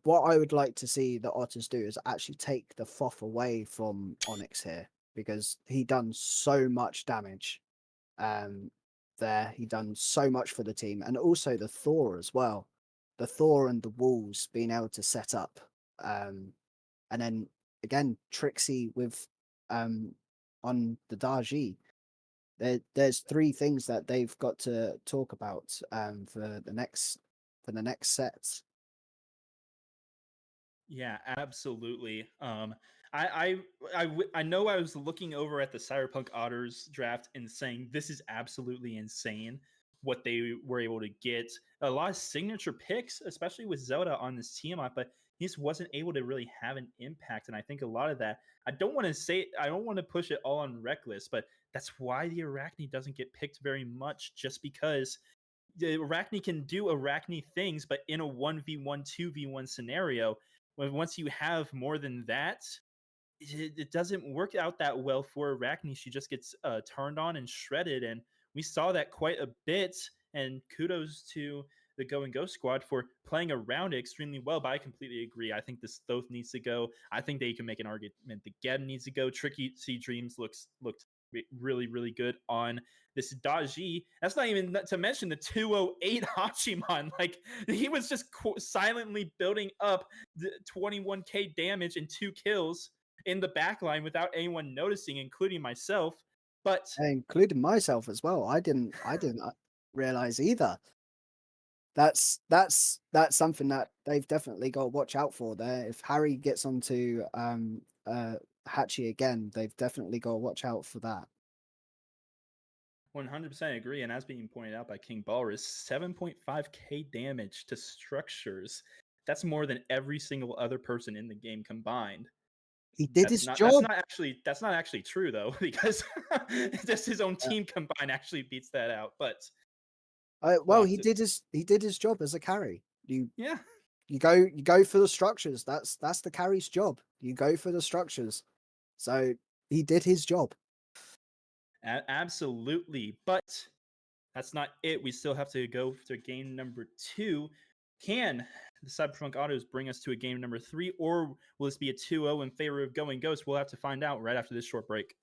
what I would like to see the Otters do is actually take the FOF away from Onyx here, because he done so much damage there. He done so much for the team, and also the Thor as well. The Thor and the Wolves being able to set up, and then again Trixie with on the Darji. There's 3 things that they've got to talk about for the next sets. Yeah, absolutely. I know I was looking over at the Cyberpunk Otters draft and saying this is absolutely insane what they were able to get. A lot of signature picks, especially with Zelda on this team up, but he just wasn't able to really have an impact. And I think a lot of that, I don't want to push it all on Reckless, but that's why the Arachne doesn't get picked very much, just because the Arachne can do Arachne things, but in a 1v1, 2v1 scenario, once you have more than that, it doesn't work out that well for Arachne. She just gets turned on and shredded, and we saw that quite a bit. And kudos to the Go and Go squad for playing around it extremely well. But I completely agree. I think this Thoth needs to go. I think they can make an argument that Geb needs to go. Tricky Sea Dreams looked really, really good on this Daji. That's not even to mention the 208 Hachiman. Like, he was just silently building up the 21k damage and 2 kills in the backline without anyone noticing, including myself. But including myself as well. I didn't realize either. That's something that they've definitely got to watch out for there. If Harry gets onto Hachi again, they've definitely got to watch out for that. 100% agree, and as being pointed out by King Balrus, 7.5k damage to structures. That's more than every single other person in the game combined. He did his job. That's not actually true though, because just his own team combined actually beats that out. But he did his job as a carry. You you go for the structures. That's the carry's job. You go for the structures. So he did his job. Absolutely, but that's not it. We still have to go to game number 2. Can the Cyberpunk Autos bring us to a game number 3, or will this be a 2-0 in favor of Going Ghost? We'll have to find out right after this short break.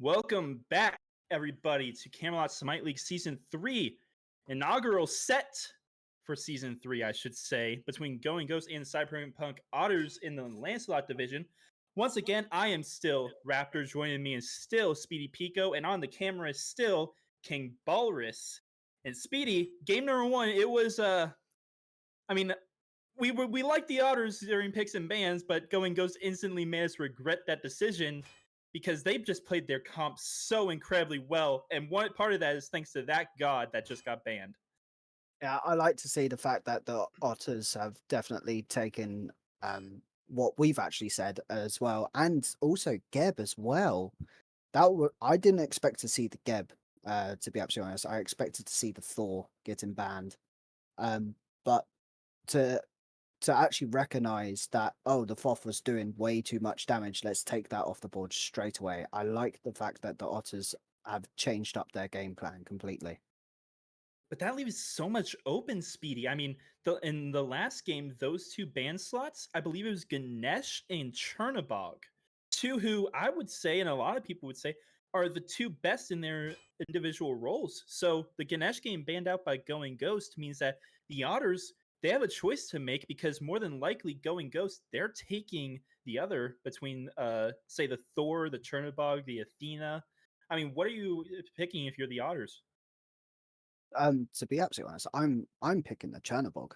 Welcome back, everybody, to Camelot Smite League Season 3. Inaugural set for Season 3, I should say, between Going Ghost and Cyberpunk Otters in the Lancelot division. Once again, I am still Raptor. Joining me is still Speedy Pico, and on the camera is still King Balrus. And Speedy, game number one, it was, we liked the Otters during picks and bans, but Going Ghost instantly made us regret that decision because they've just played their comp so incredibly well, and one part of that is thanks to that god that just got banned. Yeah, I like to see the fact that the Otters have definitely taken what we've actually said as well, and also Geb as well. I didn't expect to see the Geb, to be absolutely honest. I expected to see the Thor getting banned, but to actually recognize that, oh, the Thoth was doing way too much damage, let's take that off the board straight away. I like the fact that the Otters have changed up their game plan completely. But that leaves so much open, Speedy. I mean, in the last game, those two ban slots, I believe it was Ganesh and Chernobog, two who I would say, and a lot of people would say, are the two best in their individual roles. So the Ganesh game banned out by Going Ghost means that the Otters, they have a choice to make because more than likely Going Ghost, they're taking the other between, say, the Thor, the Chernobog, the Athena. I mean, what are you picking if you're the Otters? To be absolutely honest, I'm picking the Chernobog.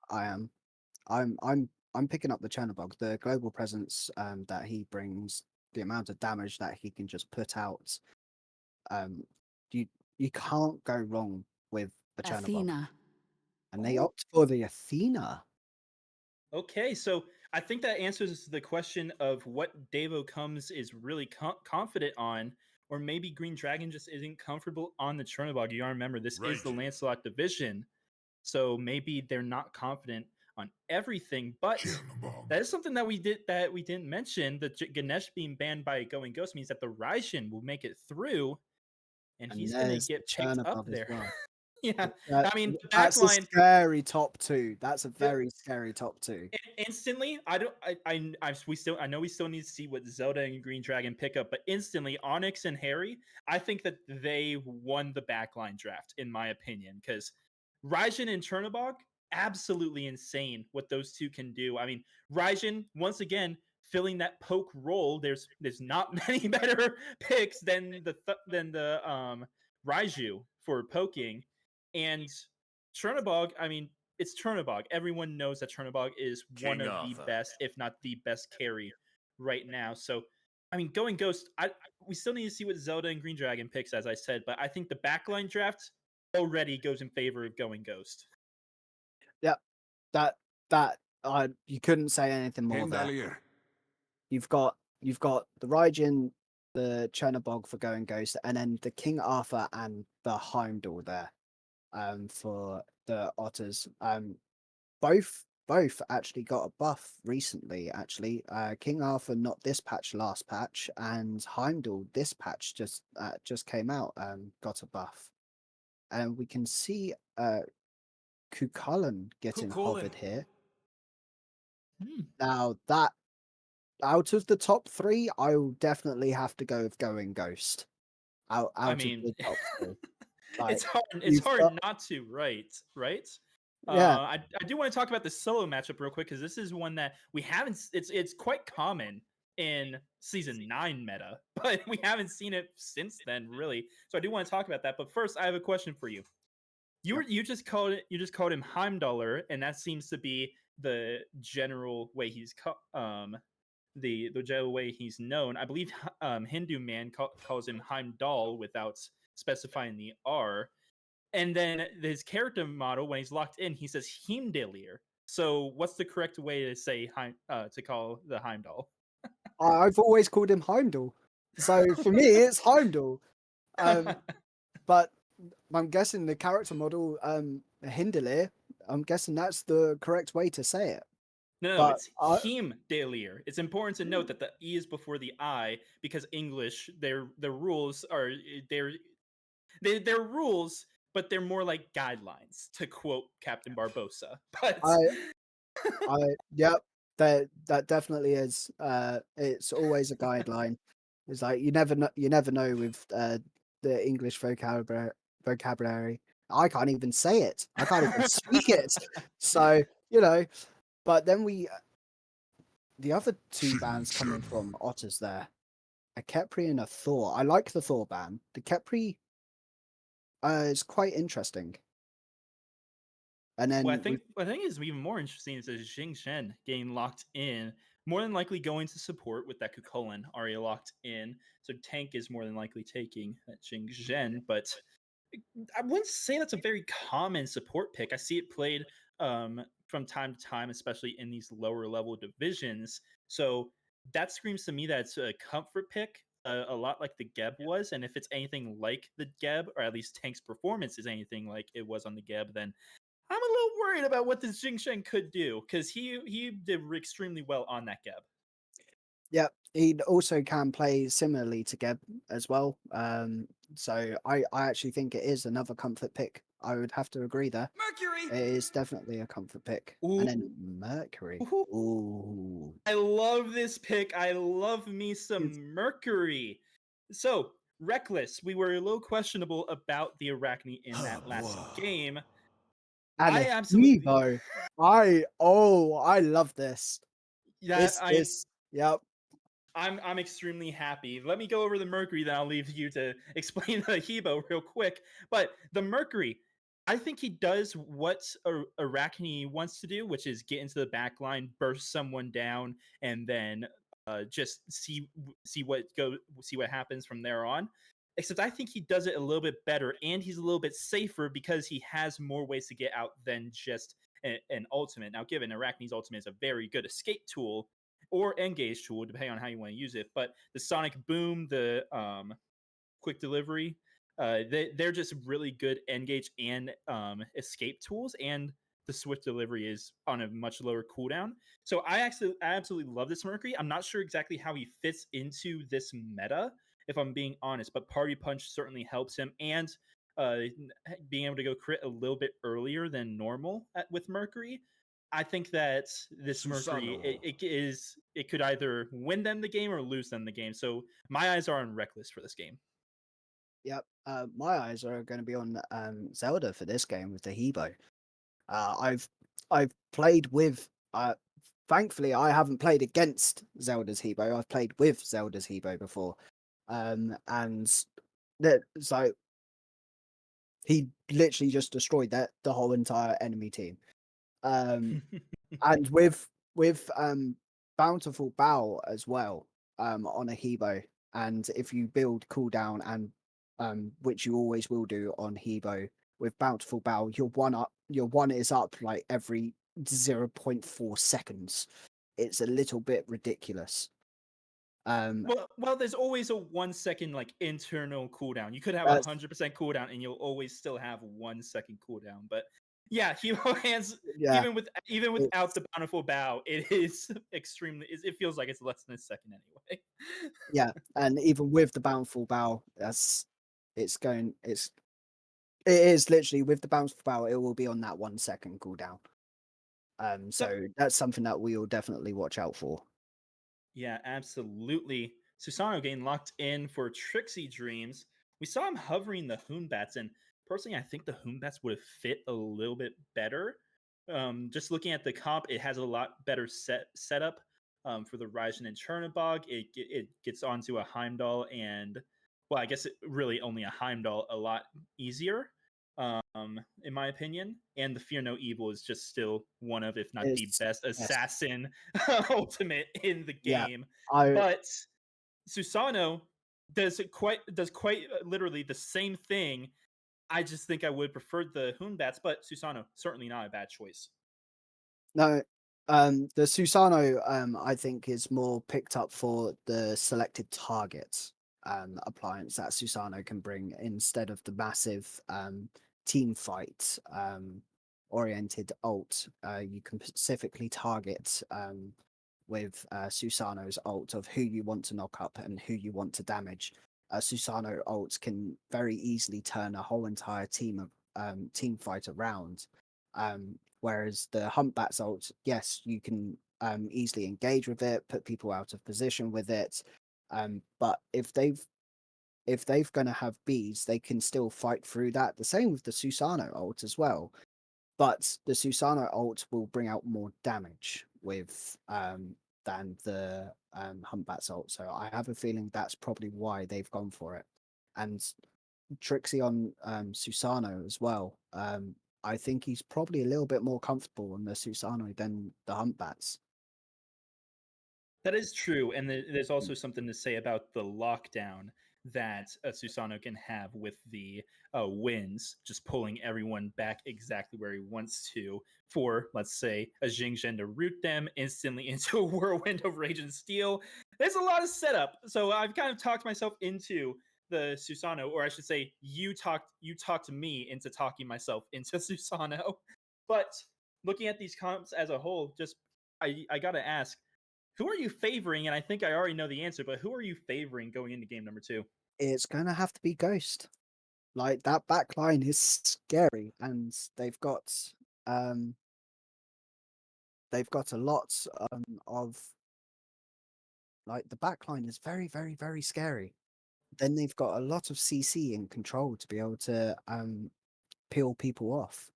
I am. I'm picking up the Chernobog. The global presence that he brings, the amount of damage that he can just put out. Um, you you can't go wrong with the Chernobog. Athena. And they opt for the Athena. Okay, so I think that answers the question of what Devo Comes is really confident on, or maybe Green Dragon just isn't comfortable on the Chernobog. You gotta remember, this is the Lancelot division, so maybe they're not confident on everything. But that is something that we didn't mention. The Ganesh being banned by Going Ghost means that the Raijin will make it through, and he's gonna there's the get picked up Chernobog as there. well. Yeah, I mean, the That's a backline. scary top two. That's a very scary top two. Instantly, I know we still need to see what Zelda and Green Dragon pick up, but instantly Onyx and Harry, I think that they won the backline draft in my opinion, because Raijin and Chernobog, absolutely insane what those two can do. I mean, Raijin once again filling that poke role. There's not many better picks than the Raiju for poking, and Chernobog. I mean, it's Chernobog. Everyone knows that Chernobog is one of the best, if not the best carry right now. So, I mean, Going Ghost, we still need to see what Zelda and Green Dragon picks, as I said, but I think the backline draft already goes in favor of Going Ghost. Yep, that you couldn't say anything more there. You've got the Raijin, the Chernobog for Going Ghost, and then the King Arthur and the Heimdall there. For the Otters. Both actually got a buff recently. Actually, King Arthur not this patch, last patch, and Heimdall this patch just came out. Got a buff, and we can see Kukulkan getting hovered here. Now that out of the top three, I will definitely have to go with Going Ghost. Out I of mean, the top three. Like, it's hard not to, right? Yeah. I do want to talk about the solo matchup real quick because this is one that we haven't. It's quite common in season 9 meta, but we haven't seen it since then, really. So I do want to talk about that. But first, I have a question for you. You just called him Heimdaller, and that seems to be the general way he's the general way he's known. I believe Hindu man calls him Heimdall without specifying the R. And then his character model, when he's locked in, he says Heimdallir. So what's the correct way to say to call the Heimdall? I've always called him Heimdall. So for me, it's Heimdall. But I'm guessing the character model, Hindalir, I'm guessing that's the correct way to say it. No, it's Heimdallir. It's important to note that the E is before the I because English, their rules are they're rules, but they're more like guidelines, to quote Captain Barbosa. But yep, that definitely is. It's always a guideline. It's like you never know with the English vocabulary. I can't even say it. I can't even speak it. So, you know, but then the other two bands coming from Otters there, a Kepri and a Thor. I like the Thor band. The Kepri is quite interesting. And Well, I then think what I think is even more interesting is that Xing Shen getting locked in, more than likely going to support with that Kukulin already locked in. So tank is more than likely taking that Xing Shen, but I wouldn't say that's a very common support pick. I see it played from time to time, especially in these lower level divisions. So that screams to me that it's a comfort pick, a lot like the Geb was. And if it's anything like the Geb, or at least Tank's performance is anything like it was on the Geb, then I'm a little worried about what this Jing Shen could do because he did extremely well on that Geb. yeah, he also can play similarly to Geb as well. So I actually think it is another comfort pick. I would have to agree there. Mercury! It is definitely a comfort pick. Ooh. And then Mercury. Ooh. I love this pick. I love me some Mercury. So, Reckless, we were a little questionable about the Arachne in that last game. And I a absolutely Evo. I love this. that Yep. I'm extremely happy. Let me go over the Mercury, then I'll leave you to explain the Hebo real quick. But the Mercury, I think he does what Arachne wants to do, which is get into the back line, burst someone down, and then just see what happens from there on. Except I think he does it a little bit better, and he's a little bit safer because he has more ways to get out than just an ultimate. Now, given Arachne's ultimate is a very good escape tool, or engage tool, depending on how you want to use it. But the sonic boom, the quick delivery, they're just really good engage and escape tools. And the swift delivery is on a much lower cooldown. So I absolutely love this Mercury. I'm not sure exactly how he fits into this meta, if I'm being honest, but Party Punch certainly helps him. And uh, being able to go crit a little bit earlier than normal with Mercury, I think that this Mercury it could either win them the game or lose them the game. So my eyes are on Reckless for this game. Yep. My eyes are going to be on Zelda for this game with the Hebo. I've played with. Thankfully, I haven't played against Zelda's Hebo. I've played with Zelda's Hebo before, and so he literally just destroyed the whole entire enemy team. And with Bountiful Bow as well on a Hebo, and if you build cooldown and which you always will do on Hebo with Bountiful Bow, your one is up like every 0.4 seconds. It's a little bit ridiculous. Well, there's always a 1 second like internal cooldown. You could have That's 100% cooldown, and you'll always still have 1 second cooldown. But yeah, Hero Hands, yeah, even without it's the bountiful bow, it is extremely. It feels like it's less than a second anyway. yeah, and even with the Bountiful Bow, it is literally with the Bountiful Bow, it will be on that 1 second cooldown. So So that's something that we will definitely watch out for. yeah, absolutely. Susano getting locked in for Trixie Dreams. We saw him hovering the Hoonbats, and personally, I think the Hoonbats would have fit a little bit better. Just looking at the comp, it has a lot better setup for the Raijin and Chernobog. It gets onto a Heimdall, and well, I guess it really only a Heimdall a lot easier, in my opinion. And the Fear No Evil is just still one of, if not the It's best yes, assassin ultimate in the yeah. game. I But Susano does quite literally the same thing. I just think I would prefer the Hoonbats, but Susano certainly not a bad choice. No, the Susano, I think is more picked up for the selected targets appliance that Susano can bring instead of the massive team fight oriented ult. You can specifically target with Susano's ult of who you want to knock up and who you want to damage. Susano ult can very easily turn a whole entire team of team fight around. Whereas the Humpback's ult, yes, you can easily engage with it, put people out of position with it. But if they've going to have bees, they can still fight through that. The same with the Susano ult as well. But the Susano ult will bring out more damage with than the Humpbat's ult. So I have a feeling that's probably why they've gone for it. And Trixie on Susano as well. I think he's probably a little bit more comfortable on the Susano than the Humpbats. That is true, and there's also something to say about the lockdown that Susano can have with the winds, just pulling everyone back exactly where he wants to. For let's say a Jingzhen to root them instantly into a whirlwind of rage and steel. There's a lot of setup, so I've kind of talked myself into the Susano, or I should say, you talked me into talking myself into Susano. But looking at these comps as a whole, just I gotta ask, who are you favoring? And I think I already know the answer, but who are you favoring going into game number 2? It's going to have to be Ghost. Like that backline is scary, and um they've got a lot of like the backline is very very very scary. Then they've got a lot of CC in control to be able to peel people off.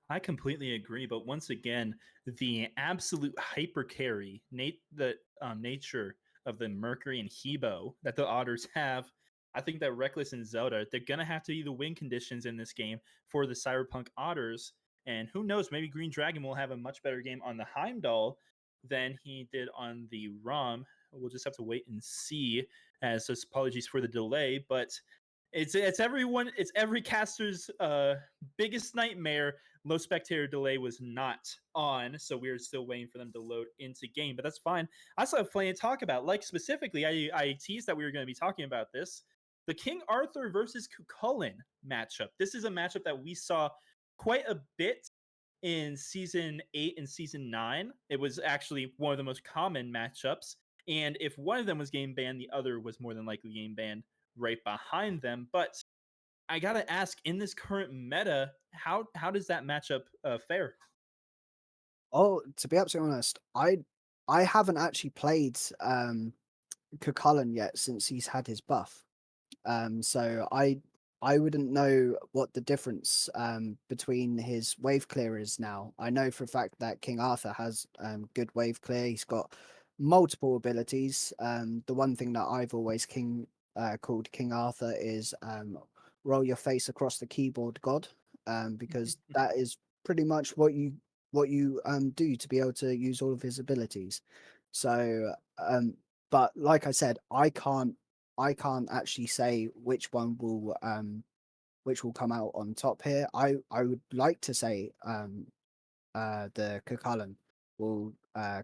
I completely agree, but once again, the absolute hyper carry, the nature of the Mercury and Hebo that the Otters have, I think that Reckless and Zelda, they're gonna have to be the win conditions in this game for the Cyberpunk Otters. And who knows, maybe Green Dragon will have a much better game on the Heimdall than he did on the ROM. We'll just have to wait and see. As apologies for the delay, but it's every caster's biggest nightmare. Low spectator delay was not on, so we're still waiting for them to load into game, but that's fine. I still have plenty to talk about. Like specifically, I teased that we were going to be talking about this. The King Arthur versus Cucullin matchup. This is a matchup that we saw quite a bit in season 8 and season 9. It was actually one of the most common matchups. And if one of them was game banned, the other was more than likely game banned right behind them. But I gotta ask, in this current meta, how does that matchup fare? Oh, to be absolutely honest, I haven't actually played Cucullin yet since he's had his buff. So I wouldn't know what the difference between his wave clear is now. I know for a fact that King Arthur has good wave clear. He's got multiple abilities. The one thing that I've always called King Arthur is roll your face across the keyboard, God, because that is pretty much what you do to be able to use all of his abilities. So, but like I said, I can't actually say which will come out on top here. I would like to say the Cucullin will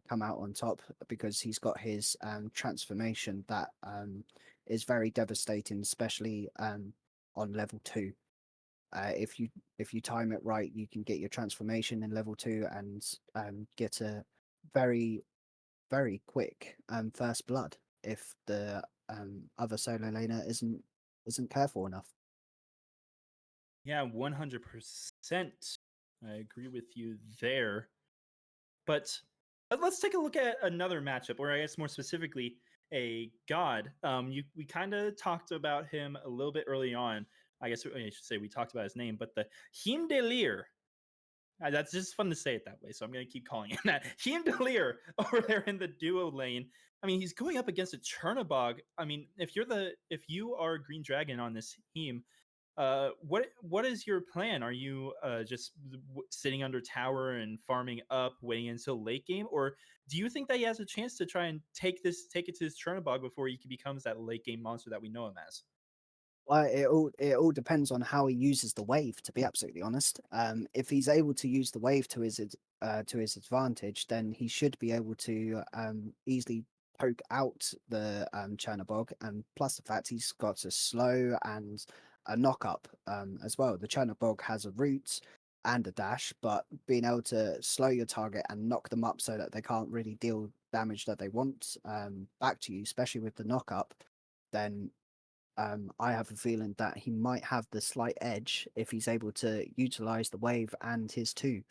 come out on top because he's got his transformation that is very devastating, especially on level 2. If you time it right, you can get your transformation in level 2 and get a very very quick first blood if the other solo laner isn't careful enough. Yeah, 100%. I agree with you there. But let's take a look at another matchup, or I guess more specifically, a god. We kind of talked about him a little bit early on. I guess I should say we talked about his name, but the Himdelir. That's just fun to say it that way, so I'm going to keep calling him that. Himdelir over there in the duo lane. I mean, he's going up against a Chernobog. I mean, if you are Green Dragon on this team, what is your plan? Are you just sitting under tower and farming up, waiting until late game, or do you think that he has a chance to try and take it to his Chernobog before he becomes that late game monster that we know him as? Well, it all depends on how he uses the wave. To be absolutely honest, if he's able to use the wave to his advantage, then he should be able to easily poke out the Chernobog. And plus the fact he's got a slow and a knock up as well. The Chernobog has a root and a dash, but being able to slow your target and knock them up so that they can't really deal damage that they want back to you, especially with the knock up, then I have a feeling that he might have the slight edge if he's able to utilize the wave and his 2.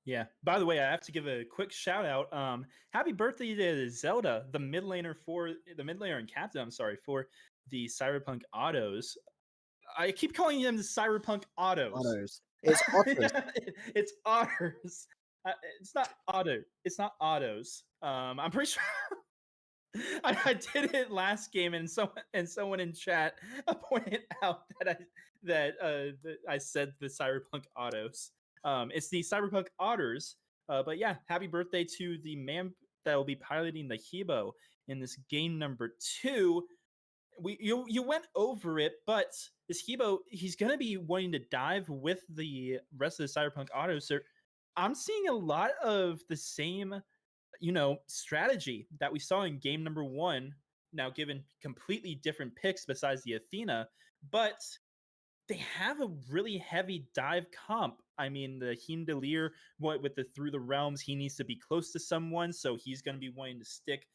Yeah. By the way, I have to give a quick shout out. Happy birthday to Zelda, the mid laner and captain. I'm sorry, for the Cyberpunk Autos. I keep calling them the Cyberpunk Autos. Otters. It's Otters. It's Otters. It's not Otter. It's not Autos. I'm pretty sure. I did it last game, and someone in chat pointed out that I said the Cyberpunk Autos. It's the Cyberpunk Otters. But yeah, happy birthday to the man that will be piloting the Hebo in this game number 2. You went over it, but this Hebo, he's gonna be wanting to dive with the rest of the Cyberpunk Autos. So I'm seeing a lot of the same strategy that we saw in game number 1, now given completely different picks besides the Athena, but they have a really heavy dive comp. I mean, the Himdalier, what with the Through the Realms, he needs to be close to someone, so he's going to be wanting to stick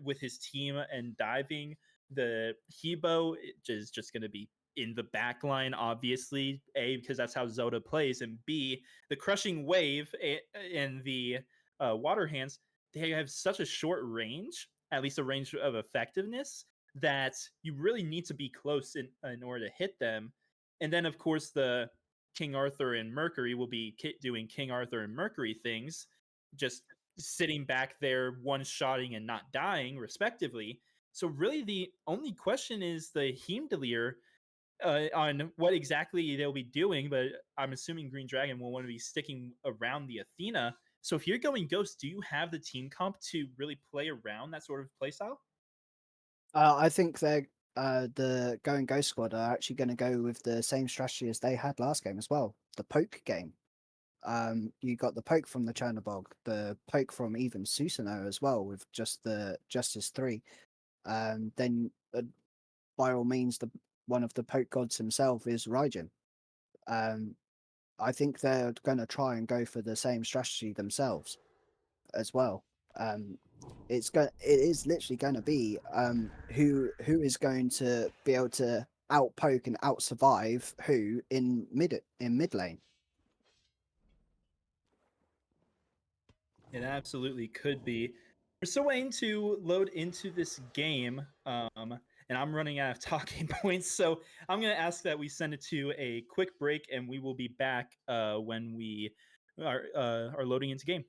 with his team and diving. The Hebo is just going to be in the back line, obviously, A, because that's how Zelda plays, and B, the Crushing Wave and the Water Hands, they have such a short range, at least a range of effectiveness, that you really need to be close in order to hit them. And then, of course, the King Arthur and Mercury will be doing King Arthur and Mercury things, just sitting back there, one-shotting and not dying, respectively. So really, the only question is the Himdalier on what exactly they'll be doing, but I'm assuming Green Dragon will want to be sticking around the Athena. So if you're going Ghost, do you have the team comp to really play around that sort of playstyle? I think the Going Ghost squad are actually going to go with the same strategy as they had last game as well, the poke game. You got the poke from the Chernobog, the poke from even Susanoo as well, with just the Justice 3. Then by all means, one of the poke gods himself is Raijin. I think they're going to try and go for the same strategy themselves as well. It is literally going to be who is going to be able to outpoke and out survive who in mid lane. It absolutely could be. We're still waiting to load into this game, and I'm running out of talking points, so I'm going to ask that we send it to a quick break, and we will be back when we are loading into game.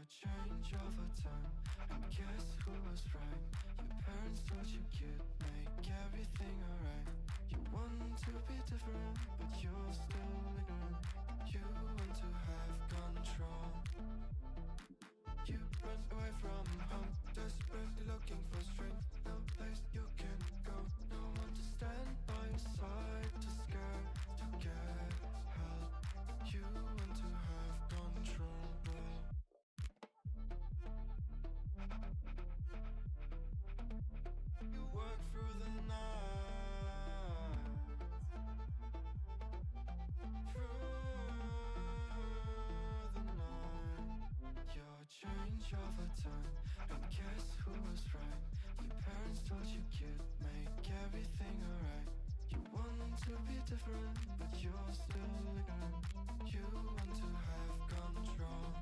change over time. And guess who was right? Your parents told you, kid, make everything alright. You want to be different, but you're still ignorant. You want to have control. You run away from home, desperately looking for strength. No place you can go, no one to stand by your side, too scared to get help. You want to have control. You work through the night, Your change over time. And guess who was right? Your parents told you, kid, make everything alright. You want to be different, but you're still ignorant. You want to have control.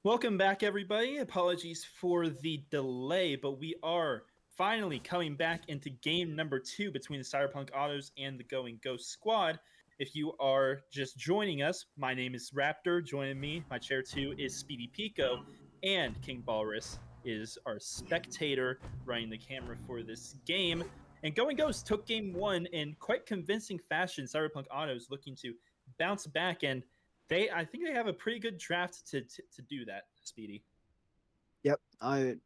Welcome back, everybody. Apologies for the delay, but we are finally coming back into game number 2 between the Cyberpunk Otters and the Going Ghost Squad. If you are just joining us, my name is Raptor. Joining me, my chair 2 is Speedy Pico, and King Balrus is our spectator running the camera for this game. And Going Ghost took game 1 in quite convincing fashion. Cyberpunk Otters looking to bounce back, and I think they have a pretty good draft to do that, Speedy. Yep, I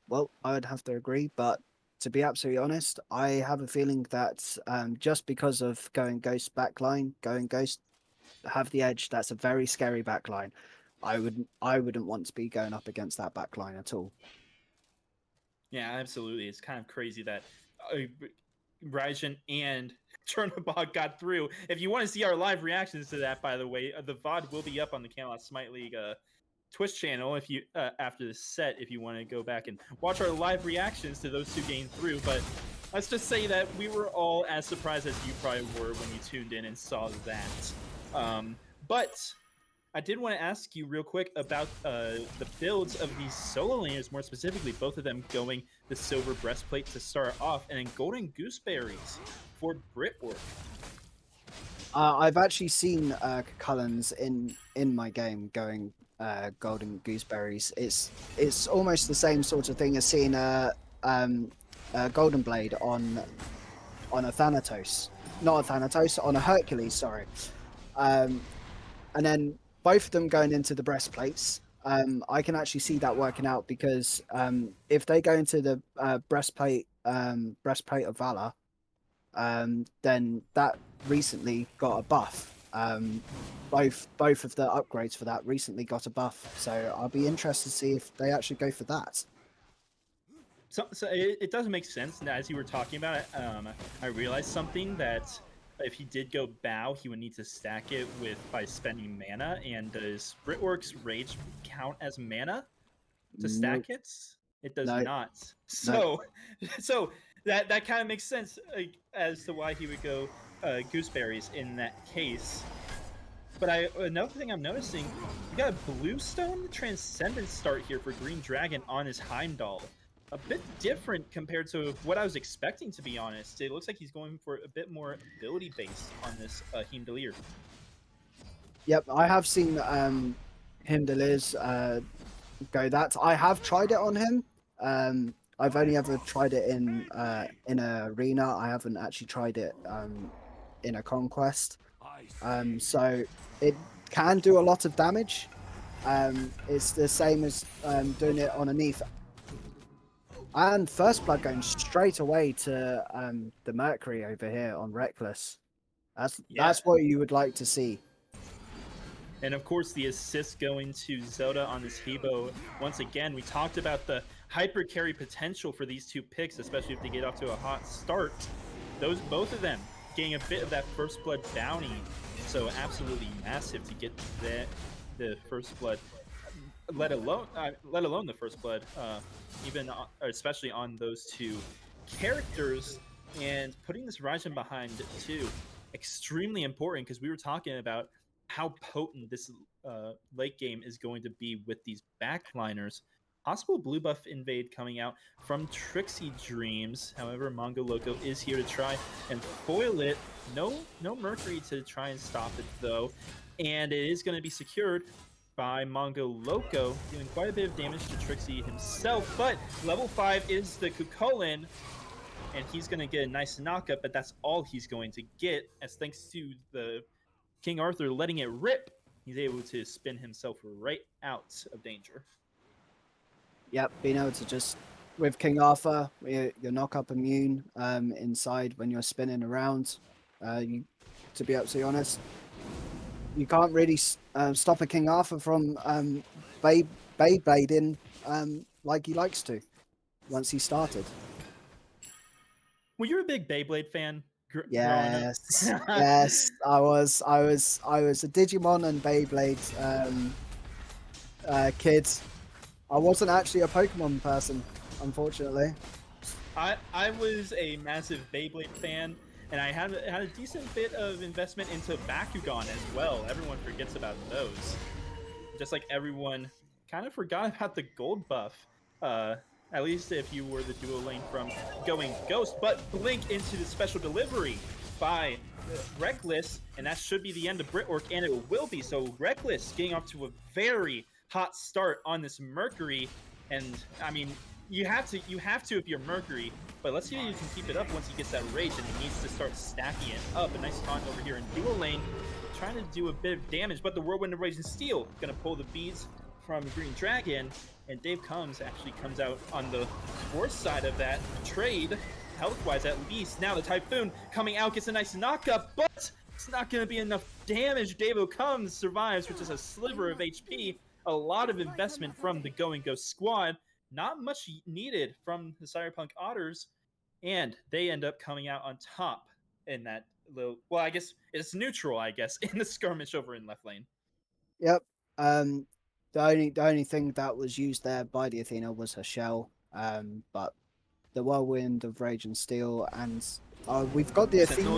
would have to agree, but to be absolutely honest, I have a feeling that just because of Going Ghost backline, Going Ghost have the edge. That's a very scary backline. I wouldn't want to be going up against that backline at all. Yeah, absolutely. It's kind of crazy that Raijin and Chernobog got through. If you want to see our live reactions to that, by the way, the VOD will be up on the Camelot Smite League Twitch channel if you after the set, if you want to go back and watch our live reactions to those two games through. But let's just say that we were all as surprised as you probably were when you tuned in and saw that. But I did want to ask you real quick about the builds of these solo laners, more specifically, both of them going the silver breastplate to start off, and then golden gooseberries for Britwork. I've actually seen Cullens in my game going golden gooseberries. It's almost the same sort of thing as seeing a golden blade on a Thanatos, not a Thanatos, on a Hercules. Sorry, and then both of them going into the breastplates. I can actually see that working out because if they go into the breastplate of Valor, then that recently got a buff. Both of the upgrades for that recently got a buff, so I'll be interested to see if they actually go for that. So it doesn't make sense. Now, as you were talking about it, I realized something, that if he did go bow, he would need to stack it by spending mana. And does Britwork's Rage count as mana to stack Nope. it? It does No. not. So, so that kind of makes sense as to why he would go gooseberries in that case. But another thing I'm noticing, you got a Bluestone Transcendence start here for Green Dragon on his Heimdall. a bit different compared to what I was expecting, to be honest. It looks like he's going for a bit more ability based on this Himdalier. Yep, I have seen Himdaliers go that. I have tried it on him. I've only ever tried it in an arena. I haven't actually tried it in a conquest. So it can do a lot of damage. It's the same as doing it on a Neath. And First Blood going straight away to the Mercury over here on Reckless. That's what you would like to see. And of course, the assist going to Zelda on this Hebo. Once again, we talked about the hyper carry potential for these two picks, especially if they get off to a hot start. Both of them getting a bit of that First Blood bounty. So absolutely massive to get the First Blood, let alone the First Blood, especially on those two characters. And putting this Raijin behind too, extremely important, because we were talking about how potent this late game is going to be with these backliners. Possible blue buff invade coming out from Trixie Dreams. However, Mongo Loco is here to try and foil it. No Mercury to try and stop it though. And it is going to be secured by Mongo Loco, doing quite a bit of damage to Trixie himself. But level 5 is the Cucullin, and he's going to get a nice knockup, but that's all he's going to get, as thanks to the King Arthur letting it rip, he's able to spin himself right out of danger. Yep, being able to just, with King Arthur, your knock-up immune inside when you're spinning around. To be absolutely honest, you can't really stop a King Arthur from Beyblading like he likes to once he started. Well, you're a big Beyblade fan. Yes, yes, I was a Digimon and Beyblade kid. I wasn't actually a Pokemon person, unfortunately. I was a massive Beyblade fan, and I had a decent bit of investment into Bakugan as well. Everyone forgets about those. Just like everyone kind of forgot about the gold buff. At least if you were the dual lane from Going Ghost, but blink into the special delivery by Reckless, and that should be the end of Britwork, and it will be. So Reckless getting off to a very hot start on this Mercury, and I mean, you have to if you're Mercury, but let's see if you can keep it up once he gets that rage, and he needs to start stacking it up. A nice taunt over here in dual lane, trying to do a bit of damage, but the Whirlwind of Rage and Steel gonna pull the beads from Green Dragon, and Dave comes out on the sports side of that trade, health-wise at least. Now the Typhoon coming out gets a nice knockup, but it's not going to be enough damage. Davo comes, survives with just a sliver of HP. A lot of investment from the Going Ghost squad. Not much needed from the Cyberpunk Otters, and they end up coming out on top in that little, well, I guess it's neutral, in the skirmish over in left lane. Yep. The only thing that was used there by the Athena was her shell, but the Whirlwind of Rage and Steel, and we've got the Athena.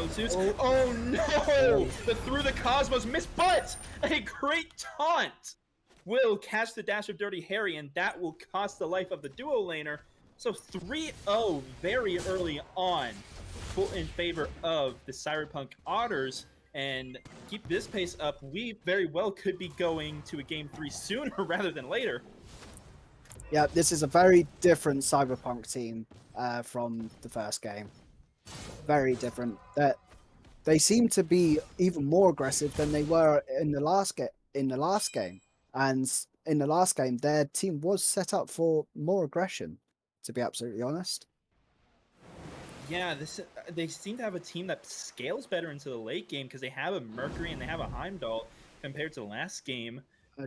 Oh no! The Through the Cosmos miss, but a great taunt will catch the dash of Dirty Harry, and that will cost the life of the duo laner. So 3-0 very early on in favor of the Cyberpunk Otters. And keep this pace up, we very well could be going to a game 3 sooner rather than later. Yeah, this is a very different Cyberpunk team from the first game. Very different. They seem to be even more aggressive than they were in the last game. And in the last game, their team was set up for more aggression, to be absolutely honest. Yeah, they seem to have a team that scales better into the late game because they have a Mercury and they have a Heimdall compared to the last game.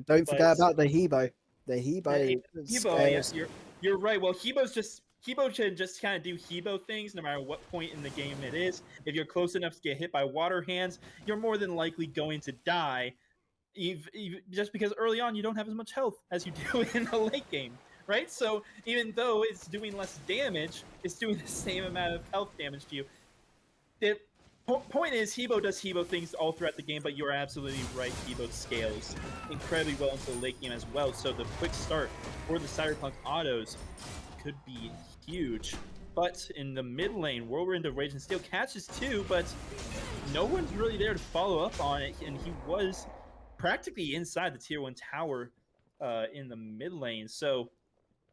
Don't forget about the Hebo. The Hebo. Yeah, you're right. Well, Hebo should just kind of do Hebo things no matter what point in the game it is. If you're close enough to get hit by water hands, you're more than likely going to die. Just because early on you don't have as much health as you do in the late game. Right? So even though it's doing less damage, it's doing the same amount of health damage to you. The point is, Hebo does Hebo things all throughout the game, but you're absolutely right. Hebo scales incredibly well into the late game as well. So the quick start for the Cyberpunk Autos could be huge. But in the mid lane, Whirlwind of Rage and Steel catches 2, but no one's really there to follow up on it, and he was practically inside the tier 1 tower in the mid lane. So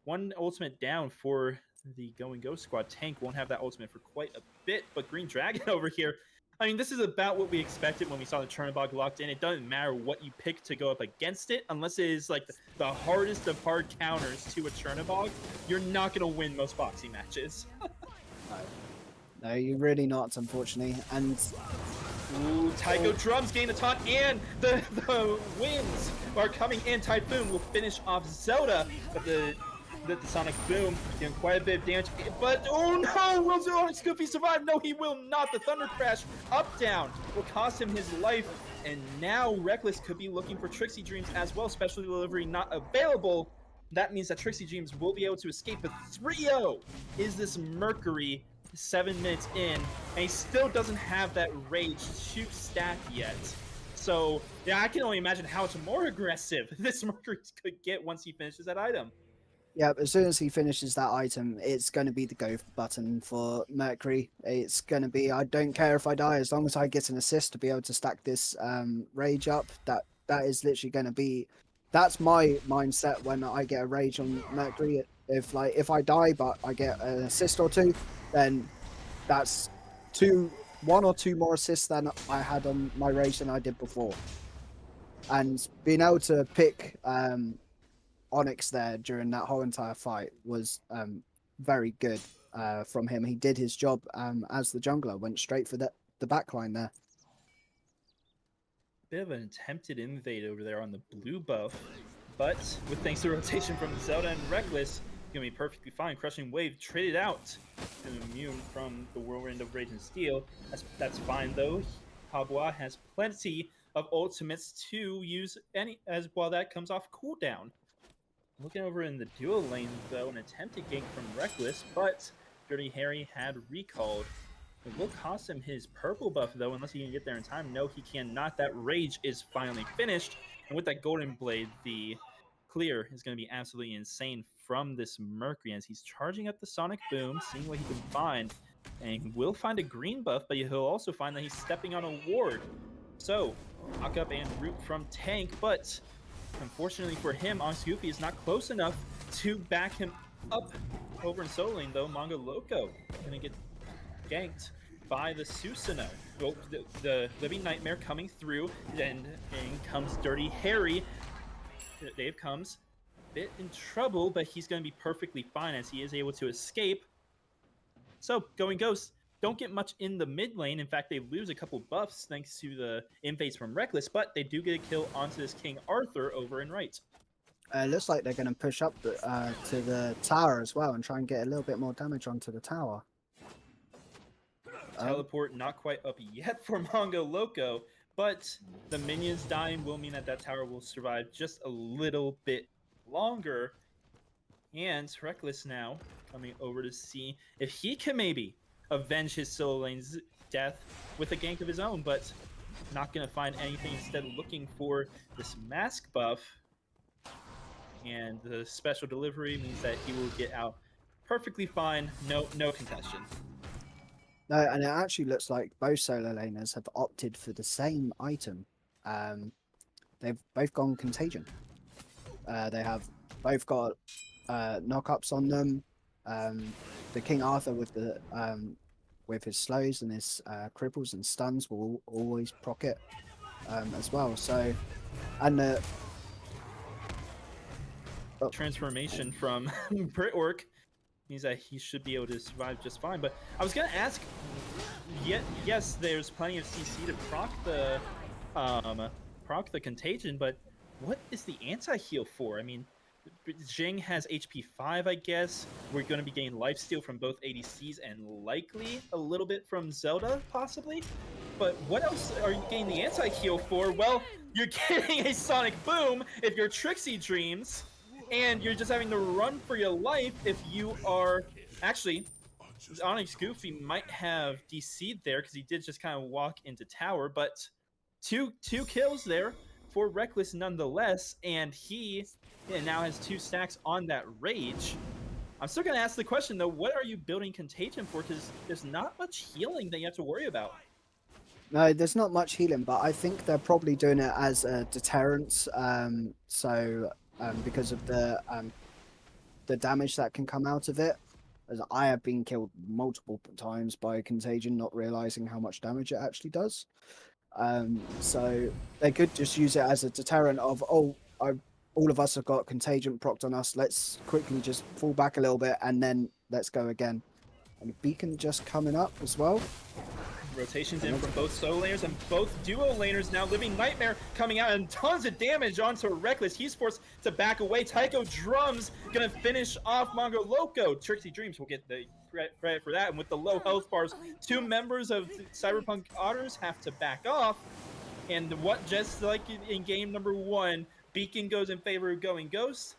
one ultimate down for the Go and Go squad. Tank won't have that ultimate for quite a bit, but Green Dragon over here, I mean, this is about what we expected when we saw the Chernobog locked in. It doesn't matter what you pick to go up against it, unless it is like the hardest of hard counters to a Chernobog. You're not going to win most boxing matches. No, you're really not, unfortunately. And ooh, Tycho Drums gain a taunt, and the winds are coming in. Typhoon will finish off Zelda, but the Sonic Boom doing quite a bit of damage. But oh no, will Onyx Goofy survive? No, he will not. The Thunder Crash up down will cost him his life, and now Reckless could be looking for Trixie Dreams as well. Special delivery not available. That means that Trixie Dreams will be able to escape, but 3-0 is this Mercury 7 minutes in, and he still doesn't have that rage to stack yet. So yeah, I can only imagine how much more aggressive this Mercury could get once he finishes that item. yeah, as soon as he finishes that item, it's going to be the go button for Mercury. It's going to be, I don't care if I die, as long as I get an assist to be able to stack this rage up. That is literally going to be, that's my mindset when I get a rage on Mercury. If I die but I get an assist or 2, then that's 1 or 2 more assists than I had on my rage than I did before. And being able to pick Onyx there during that whole entire fight was very good from him. He did his job as the jungler, went straight for the backline there. Bit of an attempted invade over there on the blue buff, but with thanks to rotation from Zelda and Reckless, gonna be perfectly fine. Crushing Wave traded out and immune from the Whirlwind of Rage and Steel. That's fine though. Habwa has plenty of ultimates to use as while that comes off cooldown. Looking over in the dual lane though, an attempted gank from Reckless, but Dirty Harry had recalled. It will cost him his purple buff though, unless he can get there in time. No, he cannot. That rage is finally finished, and with that golden blade, the clear is going to be absolutely insane from this Mercury as he's charging up the Sonic Boom, seeing what he can find, and he will find a green buff, but he'll also find that he's stepping on a ward. So, knock up and root from Tank, but unfortunately for him, Onyx Goofy is not close enough to back him up. Over in solo lane though, Manga Loco gonna get ganked by the Susanoo. Well, the Living Nightmare coming through, and in comes Dirty Harry. Dave comes a bit in trouble, but he's going to be perfectly fine as he is able to escape. So, Going Ghosts don't get much in the mid lane. In fact, they lose a couple buffs thanks to the invades from Reckless, but they do get a kill onto this King Arthur over in right. Looks like they're going to push up to the tower as well and try and get a little bit more damage onto the tower. Teleport not quite up yet for Mongo Loco, but the minions dying will mean that that tower will survive just a little bit longer. And Reckless now coming over to see if he can maybe avenge his solo lane's death with a gank of his own, but not going to find anything, instead looking for this mask buff. And the special delivery means that he will get out perfectly fine, no contestation. No, and it actually looks like both solo laners have opted for the same item. They've both gone Contagion. They have both got knock-ups on them. The King Arthur with his slows and his cripples and stuns will always proc it as well. So, and the transformation from Britwork means that he should be able to survive just fine. But I was gonna ask, yes, there's plenty of CC to proc the contagion, but what is the anti-heal for? I mean, Jing has HP 5, I guess. We're going to be getting lifesteal from both ADCs and likely a little bit from Zelda, possibly. But what else are you getting the anti-heal for? Well, you're getting a Sonic Boom if you're Trixie Dreams, and you're just having to run for your life if you are... Actually, Onyx Goofy might have DC'd there because he did just kind of walk into tower, but two kills there for Reckless nonetheless, and he now has 2 stacks on that rage. I'm still gonna ask the question though. What are you building Contagion for? Because there's not much healing that you have to worry about. No, there's not much healing, but I think they're probably doing it as a deterrent. Because of the damage that can come out of it, as I have been killed multiple times by Contagion, not realizing how much damage it actually does. So they could just use it as a deterrent of, all of us have got Contagion procced on us. Let's quickly just fall back a little bit and then let's go again. And Beacon just coming up as well. Rotations in from both solo laners and both duo laners now. Living Nightmare coming out and tons of damage onto Reckless. He's forced to back away. Tycho Drums gonna finish off Mongo Loco. Trixie Dreams will get the credit for that. And with the low health bars, 2 members of Cyberpunk Otters have to back off. And what, just like in game number 1, Beacon goes in favor of going Ghost.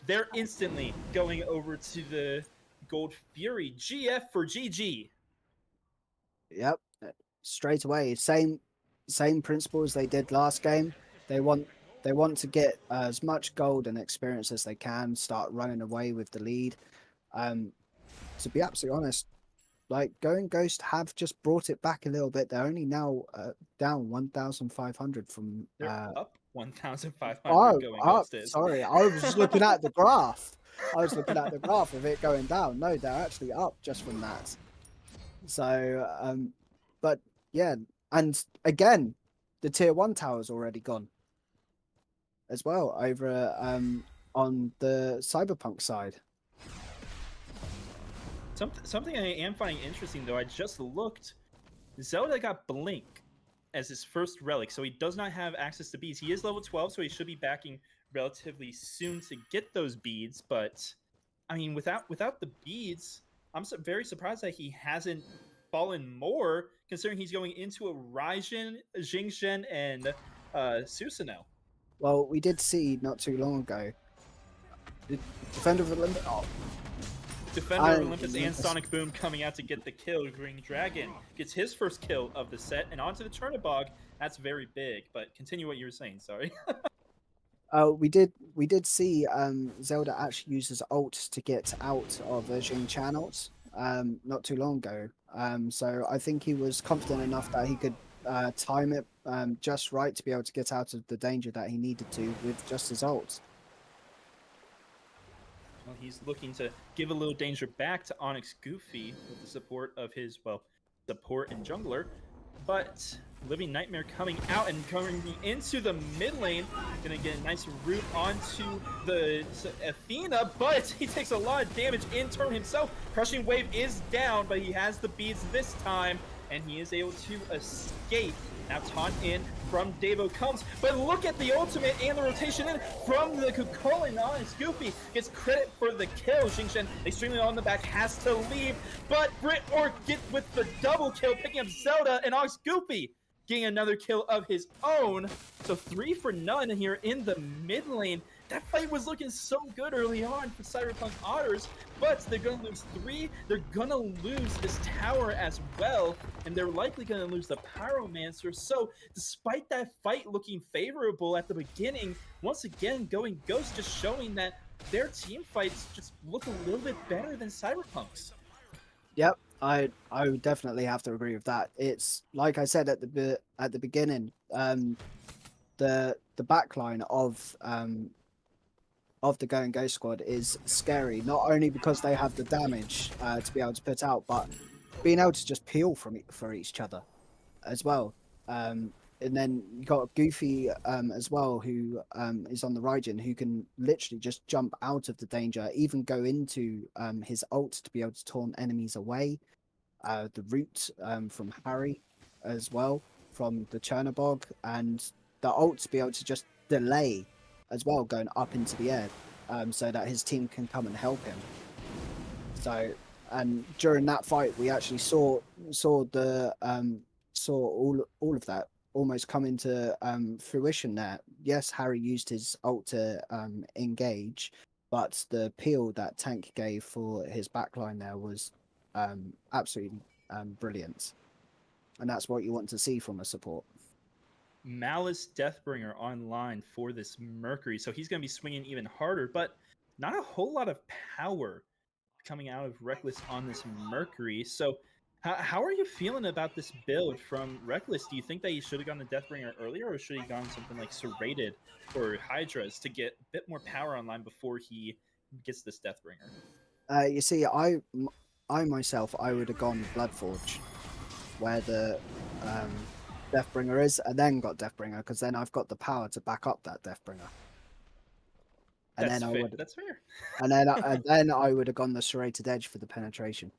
They're instantly going over to the Gold Fury. GF for GG. Yep, straight away. Same principle as they did last game. They want to get as much gold and experience as they can. Start running away with the lead. To be absolutely honest, like Going Ghost have just brought it back a little bit. They're only now down 1,500 from. They're up 1,500 Oh, going up. Ghost is. Sorry, I was just looking at the graph. I was looking at the graph of it going down. No, they're actually up just from that. So, but yeah, and again, the tier 1 tower's already gone as well over on the Cyberpunk side. Something I am finding interesting though, I just looked. Zelda got Blink as his first relic, so he does not have access to beads. He is level 12, so he should be backing relatively soon to get those beads. But I mean, without the beads, I'm very surprised that he hasn't fallen more, considering he's going into a Raijin, Jingzhen, and Susanoo. Well, we did see not too long ago the Defender of Olympus. Oh, Defender of Olympus and Sonic Boom coming out to get the kill. Green Dragon gets his first kill of the set, and onto the Chernobog. That's very big. But continue what you were saying. Sorry. We did see Zelda actually use his ult to get out of the Jing channels not too long ago. So I think he was confident enough that he could time it just right to be able to get out of the danger that he needed to with just his ult. Well, he's looking to give a little danger back to Onyx Goofy with the support of his, support and jungler. But Living Nightmare coming out and coming into the mid lane. Gonna get a nice root onto the Athena, but he takes a lot of damage in turn himself. Crushing Wave is down, but he has the beads this time, and he is able to escape. Now taunt in from Devo comes, but look at the ultimate and the rotation in from the Kukulin on Goofy. Gets credit for the kill. Xingchen extremely on the back, has to leave, but Brit Orc gets with the double kill, picking up Zelda and Ox Goofy getting another kill of his own. So 3 for none here in the mid lane. That fight was looking so good early on for Cyberpunk Otters, but they're going to lose 3. They're going to lose this tower as well, and they're likely going to lose the Pyromancer. So despite that fight looking favorable at the beginning, once again, Going Ghost just showing that their team fights just look a little bit better than Cyberpunk's. Yep, I would definitely have to agree with that. It's like I said at the beginning, the backline of the Going Ghost squad is scary, not only because they have the damage to be able to put out, but being able to just peel for each other as well. And then you got Goofy as well, who is on the Raijin, who can literally just jump out of the danger, even go into his ult to be able to taunt enemies away. The root from Harry as well, from the Chernobog, and the ult to be able to just delay as well, going up into the air, so that his team can come and help him. So, and during that fight, we actually saw all of that almost come into fruition there. Yes, Harry used his ult to engage, but the peel that Tank gave for his backline there was absolutely brilliant, and that's what you want to see from a support. Malice Deathbringer online for this Mercury, so he's going to be swinging even harder, but not a whole lot of power coming out of Reckless on this Mercury. So how are you feeling about this build from Reckless? Do you think that he should have gone the Deathbringer earlier, or should he gone something like Serrated or Hydras to get a bit more power online before he gets this Deathbringer? You see, I myself, I would have gone Bloodforge, where the Deathbringer is, and then got Deathbringer, because then I've got the power to back up that Deathbringer. And That's then fair. That's fair. and then I would have gone the Serrated Edge for the penetration.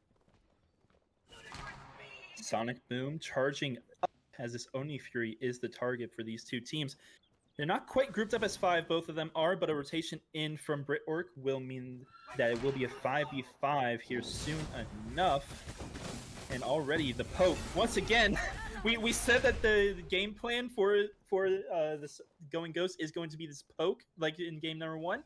Sonic Boom charging up as this Oni Fury is the target for these two teams. They're not quite grouped up as 5, both of them are, but a rotation in from Brit Orc will mean that it will be a 5v5 here soon enough. And already the poke, once again, we said that the game plan for this Going Ghost is going to be this poke, like in game number 1.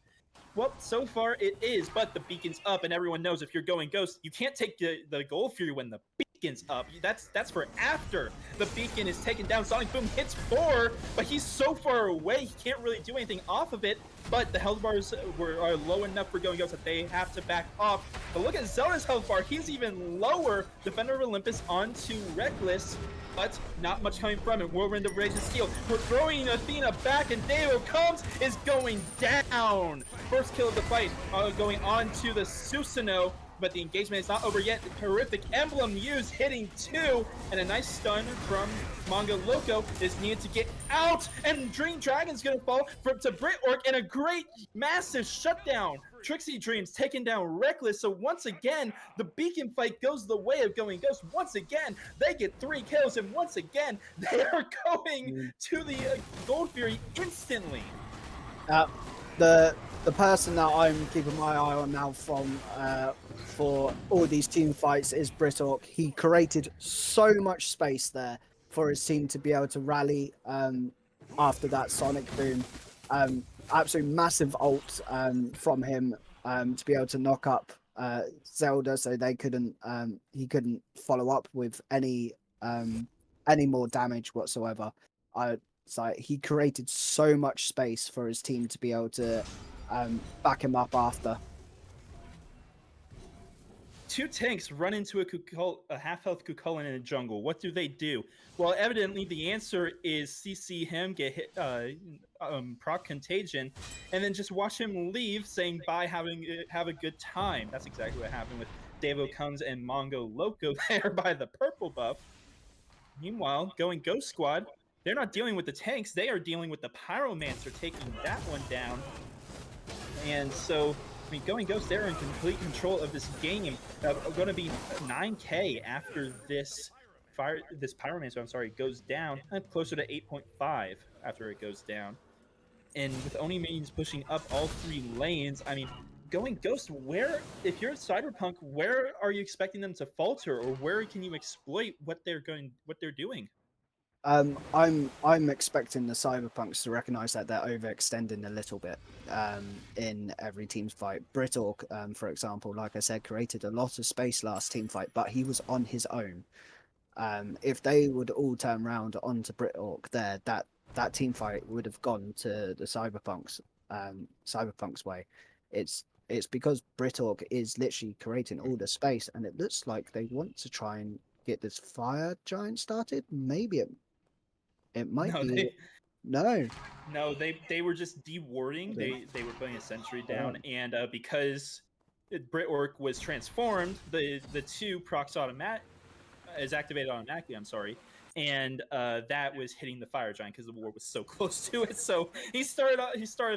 Well, so far it is, but the beacon's up, and everyone knows if you're Going Ghost, you can't take the Gold Fury when the beacon's up. That's for after the beacon is taken down. Sonic Boom hits 4, but he's so far away, he can't really do anything off of it. But the health bars are low enough for Going Ghost that they have to back off. But look at Zelda's health bar, he's even lower. Defender of Olympus onto Reckless, but not much coming from it. Whirlwind of Rage and Steel. We're throwing Athena back, and Deo comes, is going down. First kill of the fight, going on to the Susanoo, but the engagement is not over yet. The terrific emblem used, hitting 2, and a nice stun from Manga Loco is needed to get out, and Dream Dragon's gonna fall to Brit Orc, and a great, massive shutdown. Trixie Dreams taking down Reckless, so once again, the beacon fight goes the way of Going Ghost. Once again, they get 3 kills, and once again, they are going to the Gold Fury instantly. The person that I'm keeping my eye on now from for all these team fights is Brit Orc. He created so much space there for his team to be able to rally after that Sonic Boom. Absolute massive ult from him to be able to knock up Zelda, so they couldn't he couldn't follow up with any more damage whatsoever. It's like he created so much space for his team to be able to back him up after. 2 tanks run into a half-health Cucullin in the jungle. What do? Well, evidently the answer is CC him, get hit, proc Contagion, and then just watch him leave, saying bye, have a good time. That's exactly what happened with Devo comes and Mongo Loco there by the purple buff. Meanwhile, Going Ghost Squad, they're not dealing with the tanks, they are dealing with the Pyromancer, taking that one down. And so, I mean, Going Ghost, they're in complete control of this game. Going to be 9K after this Pyromancer, goes down, closer to 8.5 after it goes down. And with Oni minions pushing up all 3 lanes, I mean, Going Ghost, if you're Cyberpunk, where are you expecting them to falter, or where can you exploit what they're doing? I'm expecting the Cyberpunks to recognise that they're overextending a little bit in every team's fight. Brit Orc, for example, like I said, created a lot of space last team fight, but he was on his own. If they would all turn around onto Brit Orc there, that team fight would have gone to the Cyberpunks way. It's because Brit Orc is literally creating all the space, and it looks like they want to try and get this fire giant started. Maybe it might be. No, they were just dewarding. They were putting a sentry down, and because Brit Orc was transformed, the 2 procs is activated automatically. I'm sorry, and that was hitting the fire giant because the war was so close to it. So he started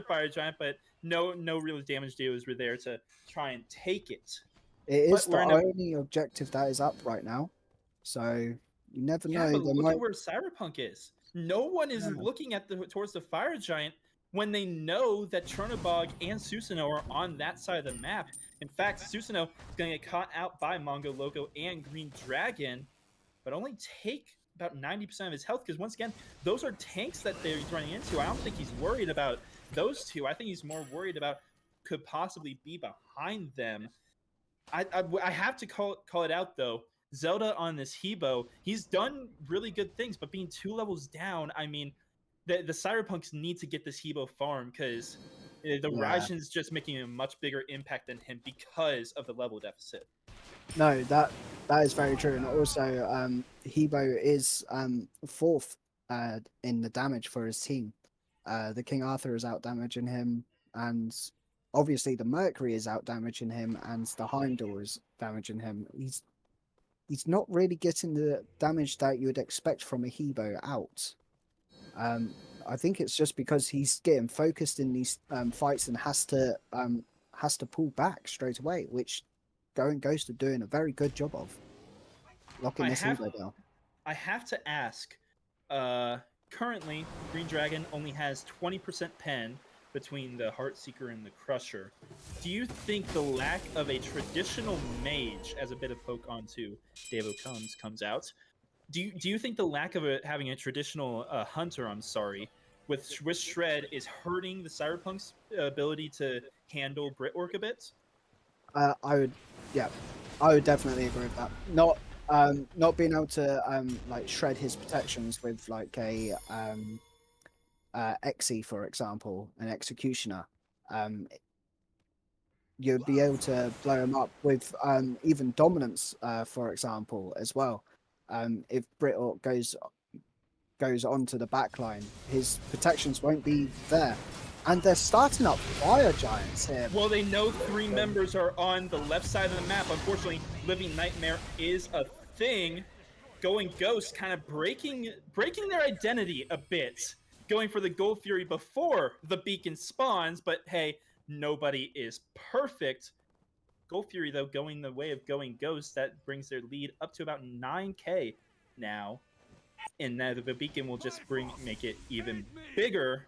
fire giant, but no real damage dealers were there to try and take it. It is the only objective that is up right now, so you never know. But look at where Cyberpunk is. No one is looking at towards the fire giant when they know that Chernobog and Susanoo are on that side of the map. In fact, Susanoo is going to get caught out by Mongo Loco and Green Dragon, but only take about 90% of his health, because once again, those are tanks that they're running into. I don't think he's worried about those 2. I think he's more worried about could possibly be behind them. I have to call it out, though. Zelda on this Hebo, he's done really good things, but being 2 levels down, I mean, the Cyberpunks need to get this Hebo farm, because The Yeah. Raijin's just making a much bigger impact than him because of the level deficit. No, that is very true, and also Hebo is fourth in the damage for his team. The King Arthur is out damaging him, and obviously the Mercury is out damaging him, and the Heimdall is damaging him. He's not really getting the damage that you would expect from a Hebo out. I think it's just because he's getting focused in these fights and has to pull back straight away, which Going Ghost are doing a very good job of locking this Hebo down. I have to ask. Currently, Green Dragon only has 20% pen between the Heartseeker and the Crusher. Do you think the lack of a traditional mage, as a bit of poke onto Devo comes out, do you think the lack of having a traditional hunter, with Shred is hurting the Cyberpunk's ability to handle Brit Orc a bit? I would definitely agree with that. Not being able to like shred his protections with like a Exi, for example, an Executioner. You'd be able to blow him up with even Dominance, for example, as well. If Brit Orc goes onto the backline, his protections won't be there. And they're starting up Fire Giants here. Well, they know 3 members are on the left side of the map. Unfortunately, Living Nightmare is a thing. Going Ghost kind of breaking their identity a bit. Going for the Gold Fury before the beacon spawns, but hey, nobody is perfect. Gold Fury, though, going the way of Going Ghost, that brings their lead up to about 9k now. And now the beacon will just make it even bigger.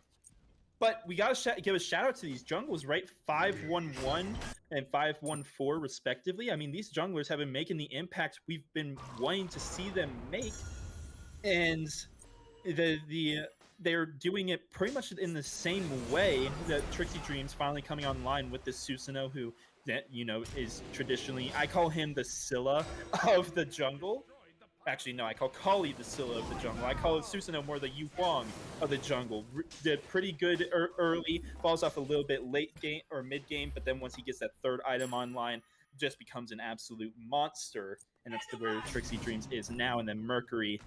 But we gotta give a shout out to these jungles, right? 5-1-1 and 5-1-4 respectively. I mean, these junglers have been making the impact we've been wanting to see them make, and they're doing it pretty much in the same way. That Trixie Dreams finally coming online with this Susanoo, who is traditionally, I call him the Scylla of the jungle. Actually, no, I call Kali the Scylla of the jungle. I call Susanoo more the Yu Huang of the jungle. Did pretty good early, falls off a little bit late game or mid game, but then once he gets that 3rd item online, just becomes an absolute monster. And that's where Trixie Dreams is now. And then Mercury.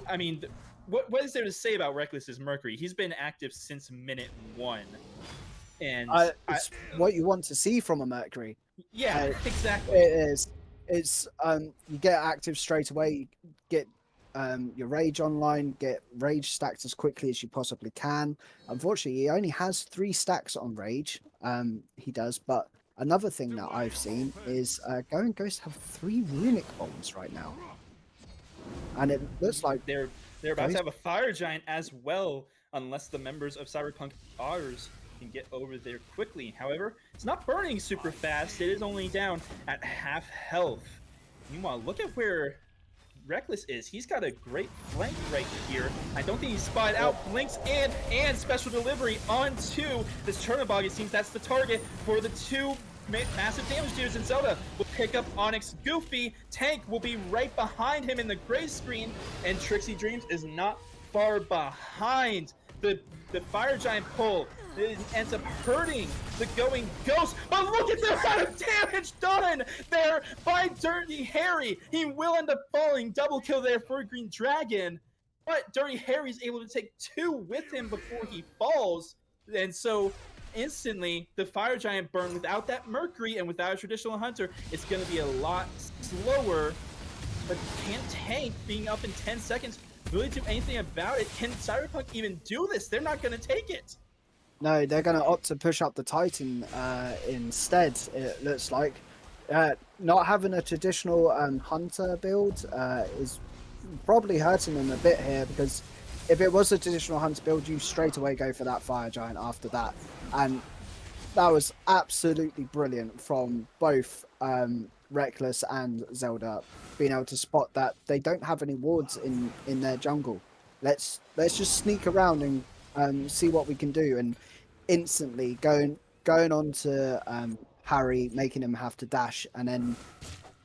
I mean, what is there to say about Reckless's Mercury? He's been active since minute 1. And it's what you want to see from a Mercury. Yeah, exactly. It is. It's you get active straight away, get your rage online, get rage stacked as quickly as you possibly can. Unfortunately, he only has 3 stacks on rage. He does, but another thing that I've seen is Going Ghost have 3 runic bombs right now, and it looks like they're about to have a Fire Giant as well, unless the members of Cyberpunk Otters can get over there quickly. However, it's not burning super fast. It is only down at half health. Meanwhile, look at where Reckless is. He's got a great flank right here. I don't think he's spotted out. Blinks and special delivery onto this Chernobog. It seems that's the target for the 2 massive damage dealers, and Zelda will pick up Onyx. Goofy Tank will be right behind him in the gray screen, and Trixie Dreams is not far behind. The Fire Giant pull, it ends up hurting the Going Ghost. But look at the amount of damage done there by Dirty Harry. He will end up falling. Double kill there for Green Dragon. But Dirty Harry's able to take 2 with him before he falls. And so instantly, the Fire Giant burn without that Mercury and without a traditional hunter, it's going to be a lot slower. But can't Tank, being up in 10 seconds, really do anything about it? Can Cyberpunk even do this? They're not going to take it. No, they're going to opt to push up the Titan instead, it looks like. Not having a traditional hunter build is probably hurting them a bit here, because if it was a traditional hunter build, you straight away go for that Fire Giant after that. And that was absolutely brilliant from both Reckless and Zelda, being able to spot that they don't have any wards in their jungle. Let's just sneak around and see what we can do. And instantly going on to Harry, making him have to dash, and then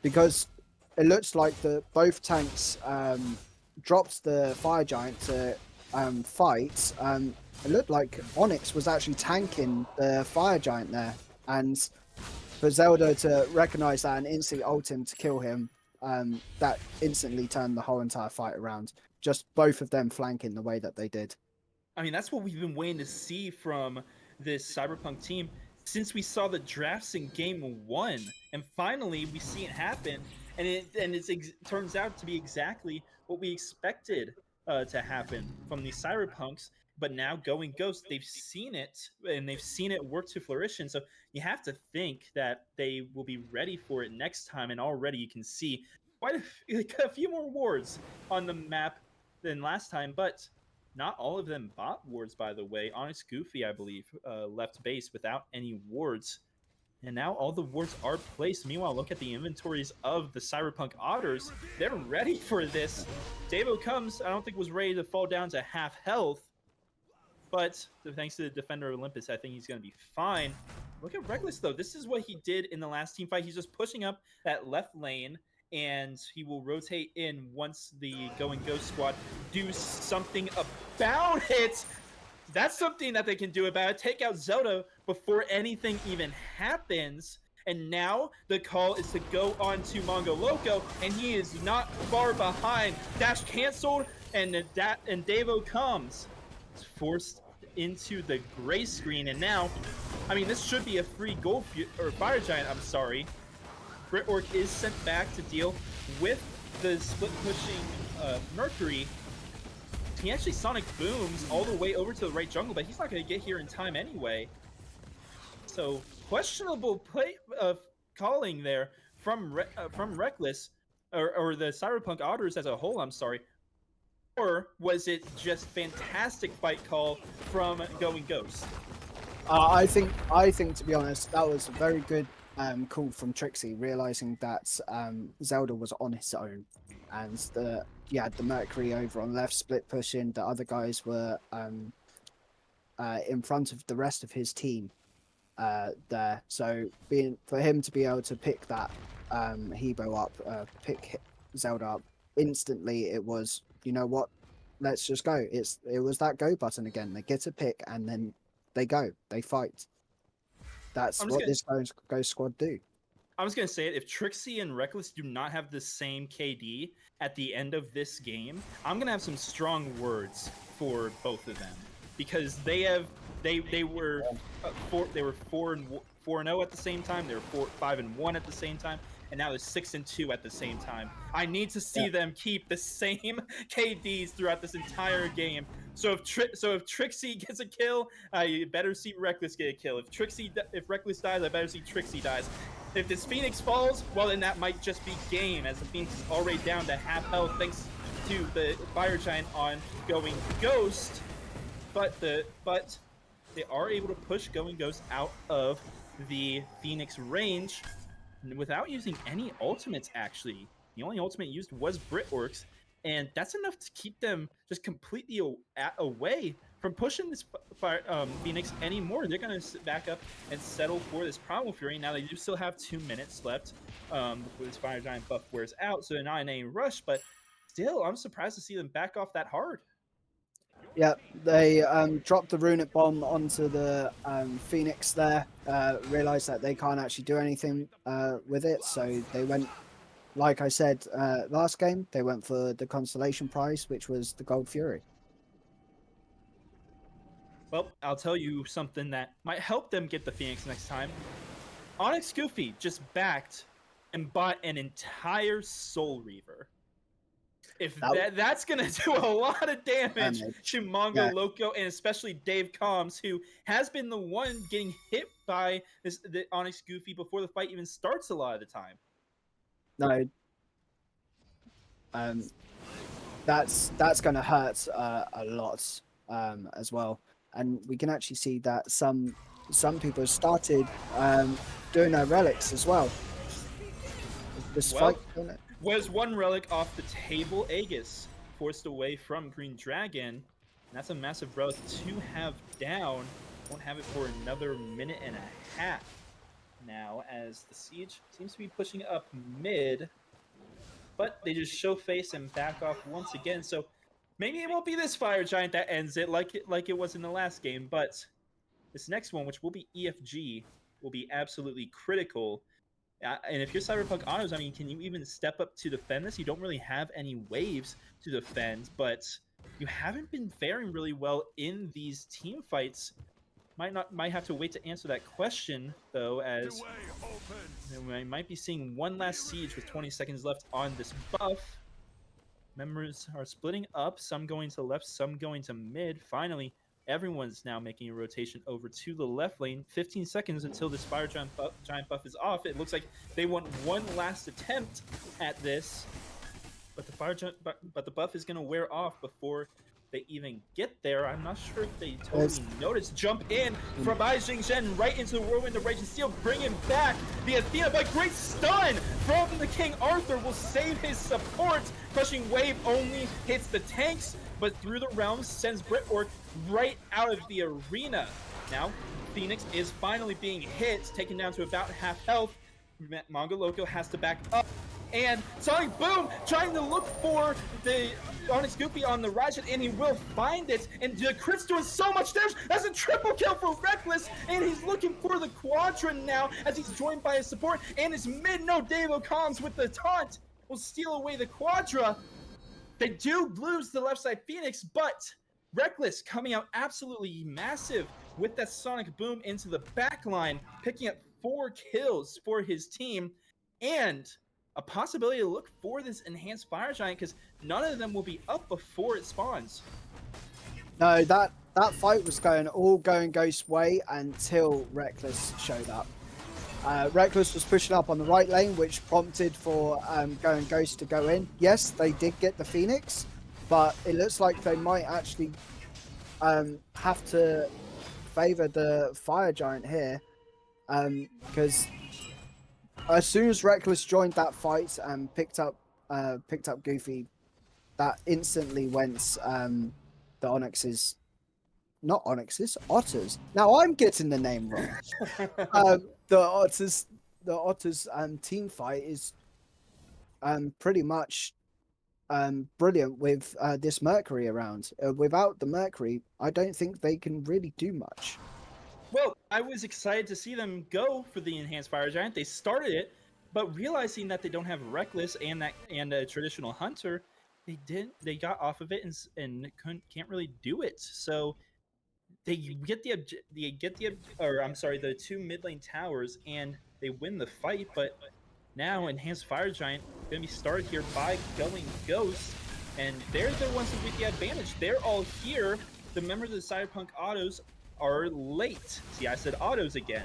because it looks like both tanks dropped the Fire Giant to fight, it looked like Onyx was actually tanking the Fire Giant there, and for Zelda to recognize that and instantly ult him to kill him, that instantly turned the whole entire fight around. Just both of them flanking the way that they did. I mean, that's what we've been waiting to see from this Cyberpunk team since we saw the drafts in game 1, and finally we see it happen, and it turns out to be exactly what we expected to happen from these Cyberpunks. But now Going Ghost, they've seen it, and they've seen it work to fruition. So you have to think that they will be ready for it next time, and already you can see quite a few more wards on the map than last time, but not all of them bot wards, by the way. Onyx Goofy, I believe, left base without any wards. And now all the wards are placed. Meanwhile, look at the inventories of the Cyberpunk Otters. They're ready for this. Davo comes, I don't think was ready to fall down to half health. But thanks to the Defender Olympus, I think he's going to be fine. Look at Reckless, though. This is what he did in the last team fight. He's just pushing up that left lane, and he will rotate in once the Going Ghost squad do something about it. That's something that they can do about it. Take out Zelda before anything even happens. And now the call is to go on to Mongo Loco, and he is not far behind. Dash canceled, and Davo comes. It's forced into the gray screen, and now, I mean, this should be a free gold or Fire Giant. I'm sorry. Brit Orc is sent back to deal with the split pushing Mercury. He actually Sonic Booms all the way over to the right jungle, but he's not going to get here in time anyway. So questionable play calling there from Reckless, or the Cyberpunk Otters as a whole. I'm sorry. Or was it just fantastic fight call from Going Ghost? I think to be honest, that was a very good call from Trixie, realizing that Zelda was on his own, and you had the Mercury over on left split pushing. The other guys were in front of the rest of his team there. So for him to be able to pick that Hebo up, pick Zelda up instantly, it was, you know what, let's just go. It was that go button again. They get a pick and then they go, they fight. That's what this Ghost squad do. I was going to say it. If Trixie and Reckless do not have the same KD at the end of this game, I'm going to have some strong words for both of them, because they were 4-0 at the same time. They were 5-1 at the same time, and now they're 6-2 at the same time. I need to see them keep the same KDs throughout this entire game. So if Trixie gets a kill, you better see Reckless get a kill. If Reckless dies, I better see Trixie dies. If this Phoenix falls, well, then that might just be game, as the Phoenix is already down to half health thanks to the Fire Giant on Going Ghost. But they are able to push Going Ghost out of the Phoenix range without using any ultimates, actually. The only ultimate used was Brit Orcs, and that's enough to keep them just completely away from pushing this Phoenix anymore. They're going to sit back up and settle for this Primal Fury. Now, they do still have 2 minutes left before this Fire Giant buff wears out, so they're not in any rush, but still, I'm surprised to see them back off that hard. Yeah, they dropped the Runic Bomb onto the Phoenix there, realized that they can't actually do anything with it, so they went, like I said last game, they went for the consolation prize, which was the Gold Fury. Well, I'll tell you something that might help them get the Phoenix next time. Onyx Goofy just backed and bought an entire Soul Reaver. If that's going to do a lot of damage to Mongo Loco, and especially Dave Combs, who has been the one getting hit by the Onyx Goofy before the fight even starts a lot of the time. No. That's going to hurt a lot as well. And we can actually see that some people started doing their relics as well. This fight, was one relic off the table. Aegis forced away from Green Dragon. And that's a massive relic to have down. Won't have it for another minute and a half now, as the siege seems to be pushing up mid. But they just show face and back off once again. So Maybe it won't be this Fire Giant that ends it like it was in the last game, but this next one, which will be EFG, will be absolutely critical. And if you're Cyberpunk Otters, I mean, can you even step up to defend this? You don't really have any waves to defend, but you haven't been faring really well in these team fights. Might have to wait to answer that question though, as we might be seeing one last siege with 20 seconds left on this buff. Members are splitting up, some going to left, some going to mid. Finally, everyone's now making a rotation over to the left lane. 15 seconds until this Fire Giant buff is off. It looks like they want one last attempt at this, but the buff is going to wear off before they even get there. I'm not sure if they totally noticed. Jump in from Bai Jingzhen right into the Whirlwind of Rage and Steel. Bring him back. The Athena, but great stun from the King Arthur will save his support. Crushing Wave only hits the tanks, but through the realms sends Britork right out of the arena. Now, Phoenix is finally being hit, taken down to about half health. Manga Loco has to back up. And Sonic Boom trying to look for the Onyx Goofy on the Ratchet, and he will find it. And the crit's doing so much damage. That's a triple kill for Reckless, and he's looking for the Quadra now as he's joined by his support. And his mid no Devo comms with the taunt will steal away the Quadra. They do lose the left side Phoenix, but Reckless coming out absolutely massive with that Sonic Boom into the back line, picking up 4 kills for his team. And a possibility to look for this enhanced Fire Giant, because none of them will be up before it spawns. No, that fight was going Ghost's way until Reckless showed up. Reckless was pushing up on the right lane, which prompted for Going Ghost to go in. Yes, they did get the Phoenix, but it looks like they might actually have to favor the Fire Giant here, because as soon as Reckless joined that fight and picked up Goofy, that instantly went the Otters. Now I'm getting the name wrong. The Otters team fight is pretty much brilliant with this Mercury around. Without the Mercury, I don't think they can really do much. Well, I was excited to see them go for the enhanced Fire Giant. They started it, but realizing that they don't have Reckless and a traditional Hunter, they got off of it and can't really do it. So they get the 2 mid lane towers and they win the fight. But now enhanced Fire Giant gonna be started here by Going Ghost, and they're the ones who get the advantage. They're all here. The members of the Cyberpunk Autos are late. See, I said autos again.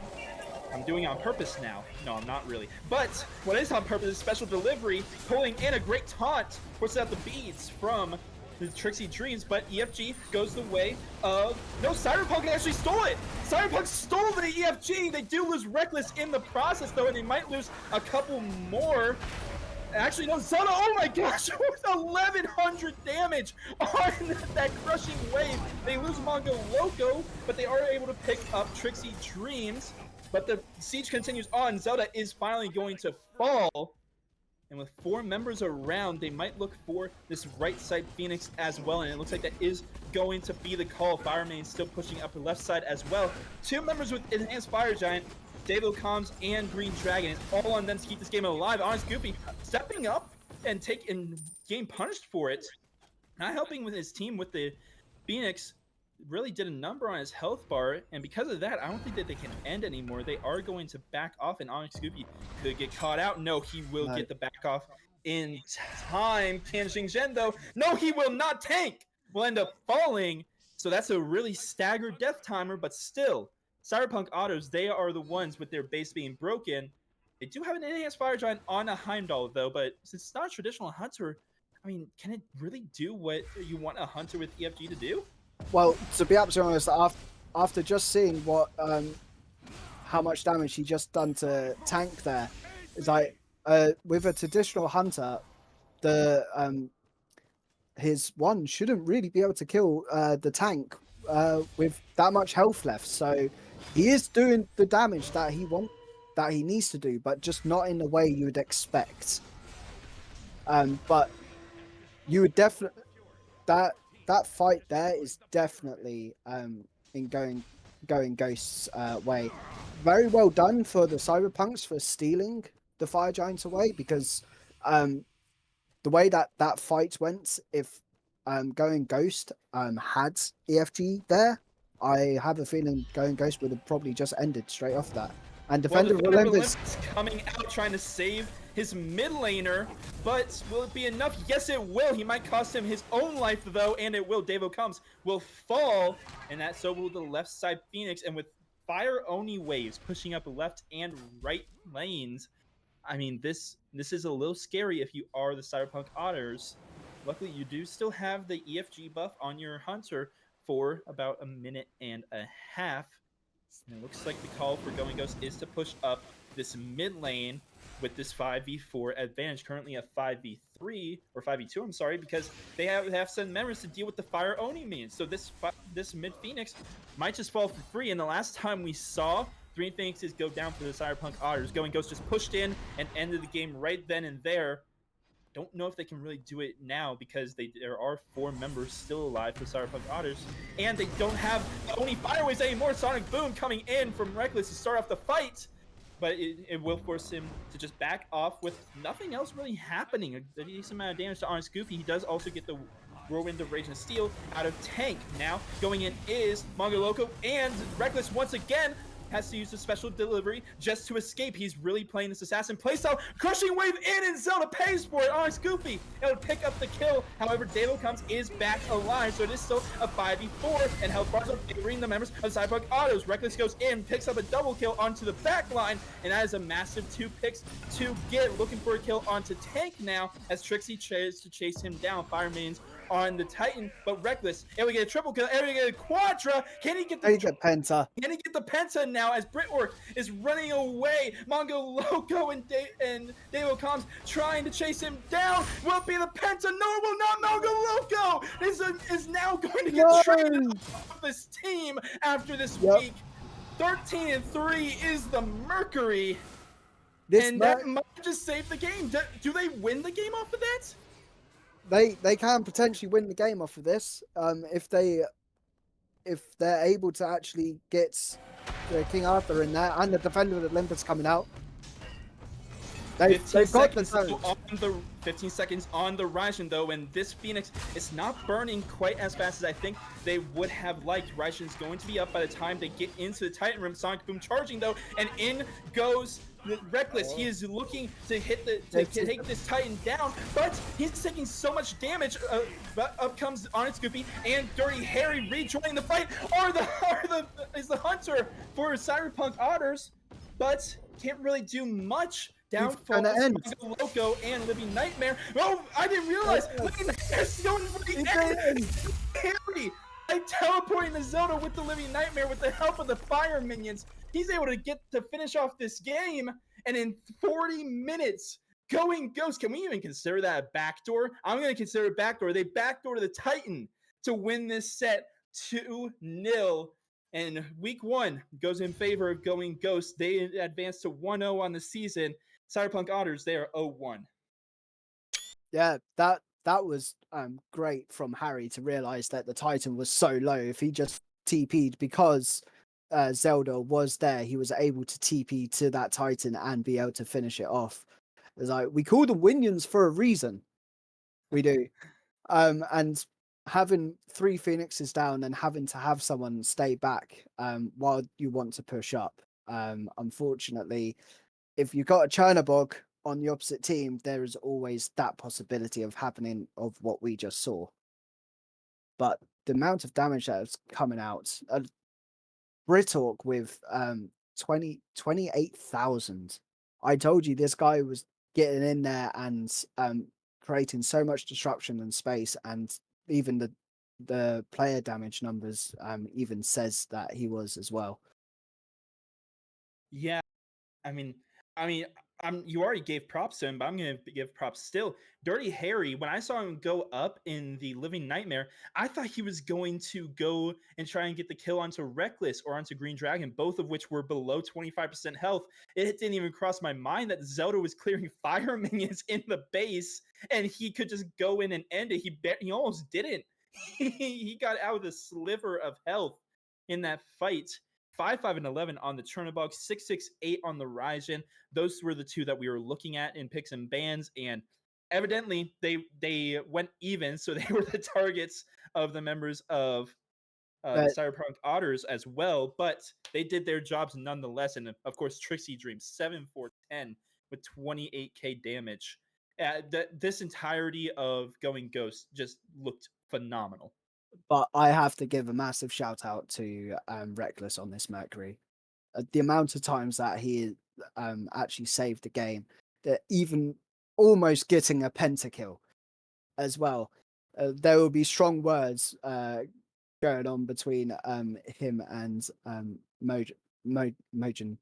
I'm doing it on purpose now. No, I'm not really. But what is on purpose is special delivery, pulling in a great taunt, forces out the beads from the Trixie Dreams, but EFG goes the way of... No, Cyberpunk actually stole it! Cyberpunk stole the EFG! They do lose Reckless in the process, though, and they might lose a couple more. Actually, no, Zelda, oh my gosh, 1,100 damage on that crushing wave. They lose Mongo Loco, but they are able to pick up Trixie Dreams. But the siege continues on. Zelda is finally going to fall. And with 4 members around, they might look for this right side Phoenix as well. And it looks like that is going to be the call. Firemane still pushing up the left side as well. 2 members with Enhanced Fire Giant, Devo Comms and Green Dragon. It's all on them to keep this game alive. Honest Goofy stepping up and getting punished for it. Not helping with his team with the Phoenix. Really did a number on his health bar, and because of that, I don't think that they can end anymore. They are going to back off, and Onyx Goofy could get caught out. No, he will get the back off in time. Tian Xingzhen, though, no, he will not tank. Will end up falling, so that's a really staggered death timer, but still, Cyberpunk Autos, they are the ones with their base being broken. They do have an enhanced Fire Giant on a Heimdall, though, but since it's not a traditional Hunter, I mean, can it really do what you want a Hunter with EFG to do? Well, to be absolutely honest, after just seeing what how much damage he just done to tank there, it's like with a traditional Hunter, his one shouldn't really be able to kill the tank with that much health left. So he is doing the damage that he needs to do, but just not in the way you would expect. But you would definitely that fight there is definitely in going Ghost's way. Very well done for the Cyberpunks for stealing the Fire Giants away, because the way that that fight went, if going Ghost had EFG there, I have a feeling going Ghost would have probably just ended straight off that. And Well, Defender Defender Relentless, Relentless coming out trying to save his mid laner, but will it be enough? Yes, it will. He might cost him his own life, though, and it will. Devo comes, will fall, and that so will the left side Phoenix. And with Fire Oni waves pushing up left and right lanes, I mean, this is a little scary if you are the Cyberpunk Otters. Luckily, you do still have the EFG buff on your Hunter for about a minute and a half. And it looks like the call for Going Ghost is to push up this mid lane with this 5v4 advantage. Currently a 5v3 or 5v2, I'm sorry, because they have some members to deal with the Fire Oni minions. So this mid Phoenix might just fall for free. And the last time we saw 3 Phoenixes go down for the Cyberpunk Otters, Going Ghost just pushed in and ended the game right then and there. Don't know if they can really do it now because there are 4 members still alive for Cyberpunk Otters, and they don't have Oni Fireways anymore. Sonic Boom coming in from Reckless to start off the fight, but it will force him to just back off with nothing else really happening. A decent amount of damage to Honest Goofy. He does also get the Whirlwind of Rage and Steel out of Tank. Now going in is Mongo Loco, and Reckless once again has to use a special delivery just to escape. He's really playing this assassin playstyle. Crushing wave in, and Zelda pays for it. Honest Goofy, it'll pick up the kill. However, Davo comes is back alive, so it is still a 5v4, and health bars are favoring the members of Cyberpunk Autos. Reckless goes in, picks up a double kill onto the back line, and that is a massive 2 picks to get. Looking for a kill onto Tank now, as Trixie tries to chase him down. Fire minions on the Titan, but Reckless able to get a triple kill, able to get a quadra. Can he get the Penta? Can he get the Penta now as Britwork is running away? Mongo Loco and Davo comes trying to chase him down. Will it be the Penta? No, it will not. Mongo Loco is now going to get traded off this team after this week. 13-3 is the Mercury. That might just save the game. Do they win the game off of that? They can potentially win the game off of this if they're able to actually get the King Arthur in there and the Defender of Olympus coming out. They've got the 15 seconds on the Raijin though, and this Phoenix is not burning quite as fast as I think they would have liked. Raijin's going to be up by the time they get into the Titan room. Sonic Boom charging though, and in goes Reckless. He is looking to hit take this Titan down, but he's taking so much damage. But up comes Honest Goofy and Dirty Harry rejoining the fight. Is the Hunter for Cyberpunk Otters, but can't really do much. Downfall of Loco and Living Nightmare. Oh, I didn't realize Living Nightmare's going for the end. Harry, I teleporting to Zelda with the Living Nightmare with the help of the fire minions. He's able to get to finish off this game, and in 40 minutes, Going Ghost. Can we even consider that a backdoor? I'm going to consider it a backdoor. They backdoor to the Titan to win this set 2-0. And week 1 goes in favor of Going Ghost. They advance to 1-0 on the season. Cyberpunk Otters, they are 0-1. Yeah, that was great from Harry to realize that the Titan was so low. If he just TP'd because Zelda was there, he was able to TP to that Titan and be able to finish it off. It's like, we call them Winions for a reason. We do. And having 3 Phoenixes down and having to have someone stay back while you want to push up. Unfortunately, if you've got a Chernabog on the opposite team, there is always that possibility of happening of what we just saw. But the amount of damage that is coming out, Britork with 28,000. I told you this guy was getting in there and creating so much disruption and space, and even the player damage numbers even says that he was as well. Yeah, I mean, you already gave props to him, but I'm going to give props still. Dirty Harry, when I saw him go up in the Living Nightmare, I thought he was going to go and try and get the kill onto Reckless or onto Green Dragon, both of which were below 25% health. It didn't even cross my mind that Zelda was clearing fire minions in the base, and he could just go in and end it. He almost didn't. he got out with a sliver of health in that fight. 5-5 and 11 on the Chernobog, 6-6-8 on the Ryzen. Those were the two that we were looking at in picks and bans, and evidently they went even, so they were the targets of the members of the But Cyberpunk Otters as well, but they did their jobs nonetheless. And of course, Trixie Dream 7-4-10 with 28k damage. This entirety of Going Ghost just looked phenomenal. but I have to give a massive shout out to Reckless on this Mercury. The amount of times that he actually saved the game, that even almost getting a pentakill as well. There will be strong words going on between him and Mojin.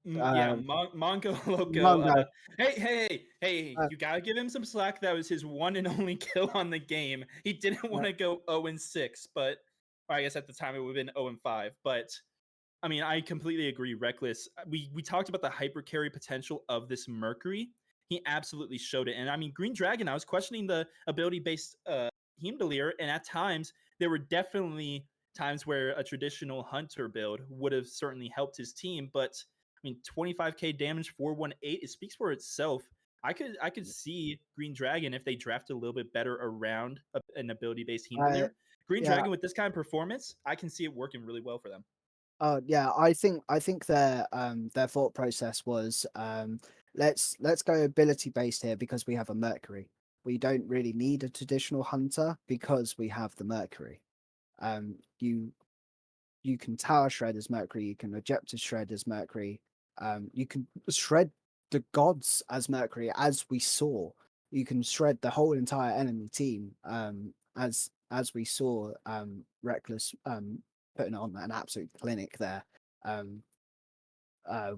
Yeah, Mongo Loco. Mongo. Hey! Uh, You gotta give him some slack. That was his one and only kill on the game. He didn't want to go 0-6, but or I guess at the time it would have been 0-5. But I mean, I completely agree. Reckless. We talked about the hyper carry potential of this Mercury. He absolutely showed it. And I mean, Green Dragon. I was questioning the ability based Heimdallr, and at times there were definitely times where a traditional hunter build would have certainly helped his team. But I mean, 25k damage, 418. It speaks for itself. I could see Green Dragon if they drafted a little bit better around an ability based I, Heimdallr. Green yeah. Dragon with this kind of performance, I can see it working really well for them. Yeah, I think their thought process was let's go ability based here because we have a Mercury. We don't really need a traditional hunter because we have the Mercury. You can tower shred as Mercury, you can objective shred as Mercury, you can shred the gods as Mercury, as we saw. You can shred the whole entire enemy team, as we saw Reckless putting on an absolute clinic there um,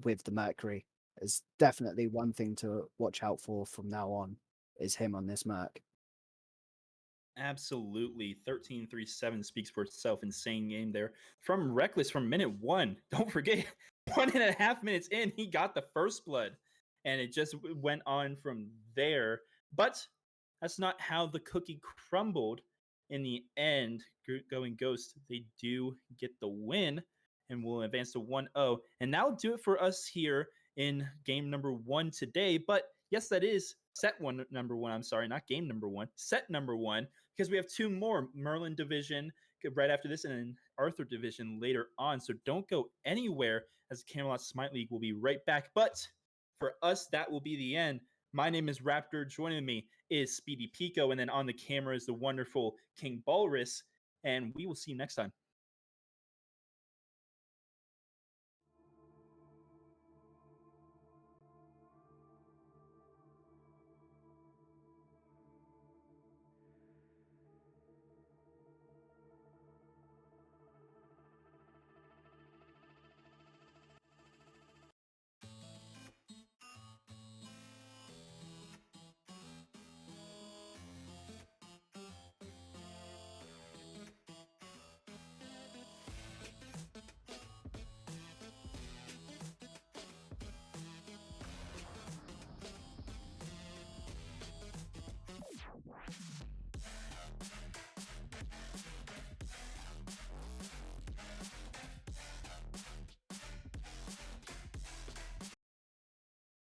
with the Mercury. Is definitely one thing to watch out for from now on. Is him on this Merc. Absolutely. 13-3-7 speaks for itself. Insane game there from Reckless from minute one. Don't forget, 1.5 minutes in, he got the first blood. And it just went on from there. But that's not how the cookie crumbled in the end. Going Ghost, they do get the win and will advance to 1-0. And that'll do it for us here in game number one today. But yes, that is set one number one. I'm sorry, not game number one, set number one, because we have two more Merlin division right after this and then Arthur division later on. So don't go anywhere, as Camelot Smite League will be right back. But for us, that will be the end. My name is Raptor. Joining me is Speedy Pico. And then on the camera is the wonderful King Balrus. And we will see you next time.